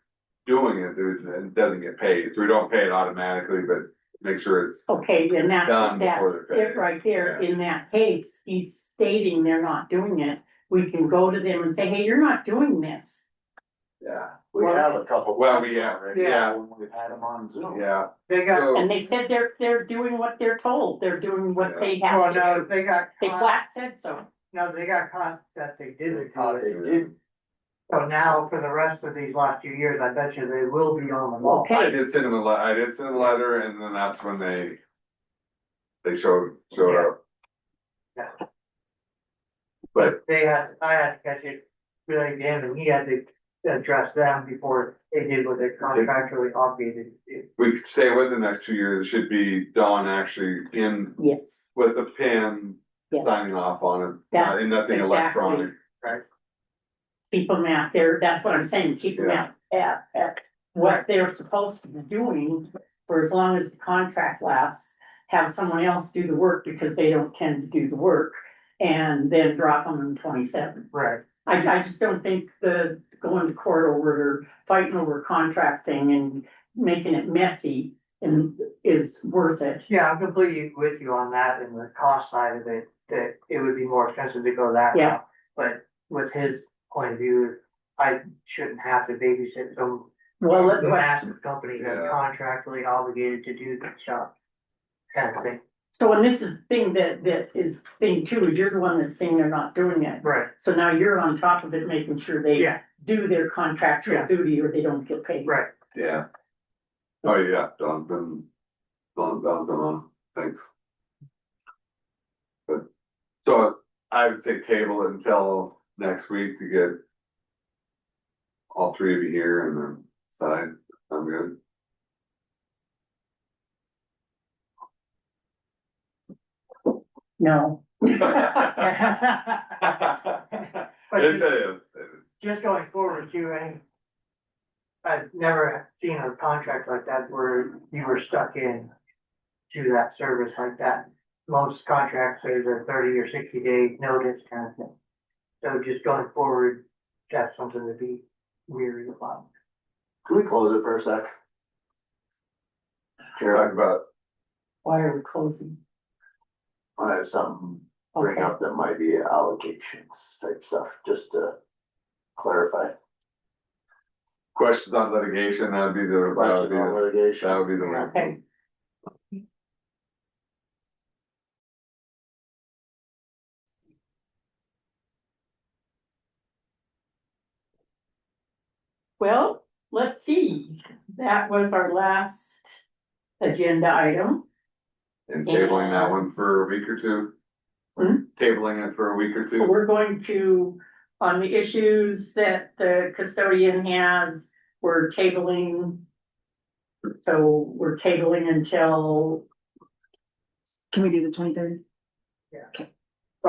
doing it, it doesn't get paid. So we don't pay it automatically, but make sure it's Okay, and done that's before they're it paid. right there, in that case, he's stating they're not doing it. We can go to them and say, hey, you're not doing this. Yeah, we have a couple. Well, we have, already. yeah. We've had them on Zoom. Yeah. They got, So- And they said they're doing what they're told, they're doing what they well, have to no, do. they got, They flat said so. no, they got caught that they didn't do Thought they it. did. So now for the rest of these last 2 years, I bet you they will be on the law. Okay. I did send them I did send a letter and then that's when they showed up. Yeah. But I had to catch it really again, and he had to address them before they did what they contractually obligated to do. we could stay with the next 2 years. It should be Dawn actually in Yes. with the pen Yes. signing off on it, That- and nothing exactly. electronic. Keep them out there, that's what I'm saying, keep them out at what they're supposed to be doing for as long as the contract lasts. Have someone else do the work because they don't tend to do the work, and then drop them in 27. Right. I just don't think the going to court over or fighting over a contract thing and making it messy and is worth it. Yeah, I'm completely with you on that and the cost side of it, that it would be more expensive to go that Yeah. route. But with his point of view, I shouldn't have to babysit some Well, let's, massive company that's Yeah. contractually obligated to do the job. Kind of thing. so and this is the thing that is thing too, is you're the one that's saying they're not doing it. Right, So now you're on top of it, making sure they yeah, do their contractual Yeah. duty or they don't get paid. right. Yeah. Oh, yeah, Dawn's been on, thanks. But, so I would say table it until next week to get all three of you here and then decide. I'm good. No. But It's a, just going forward too, I've never seen a contract like that where you were stuck in to that service like that. Most contracts say they're 30 or 60 day notice kind of thing. So just going forward, that's something to be weary about. Can we close it for a sec? talk Sure, about, Why are we closing? I have something to bring up that might be allocations type stuff, just to clarify. questions on litigation, that'd be the, Question on litigation. that would be the way. Okay. Well, let's see, that was our last agenda item. And tabling that one for a week or two? Hmm? Tabling it for a week or two? We're going to, on the issues that the custodian has, we're tabling. So we're tabling until, Can we do the 23rd?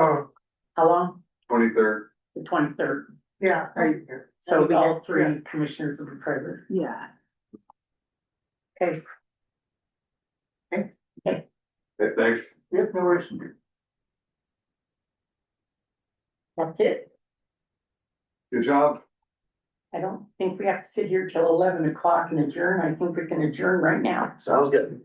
Oh, how long? 23rd. The 23rd. yeah. Right. So all three commissioners will be present. Yeah. Okay. Okay, thanks. Yep, no worries. That's it. Good job. I don't think we have to sit here till 11 o'clock and adjourn. I think we can adjourn right now. Sounds good.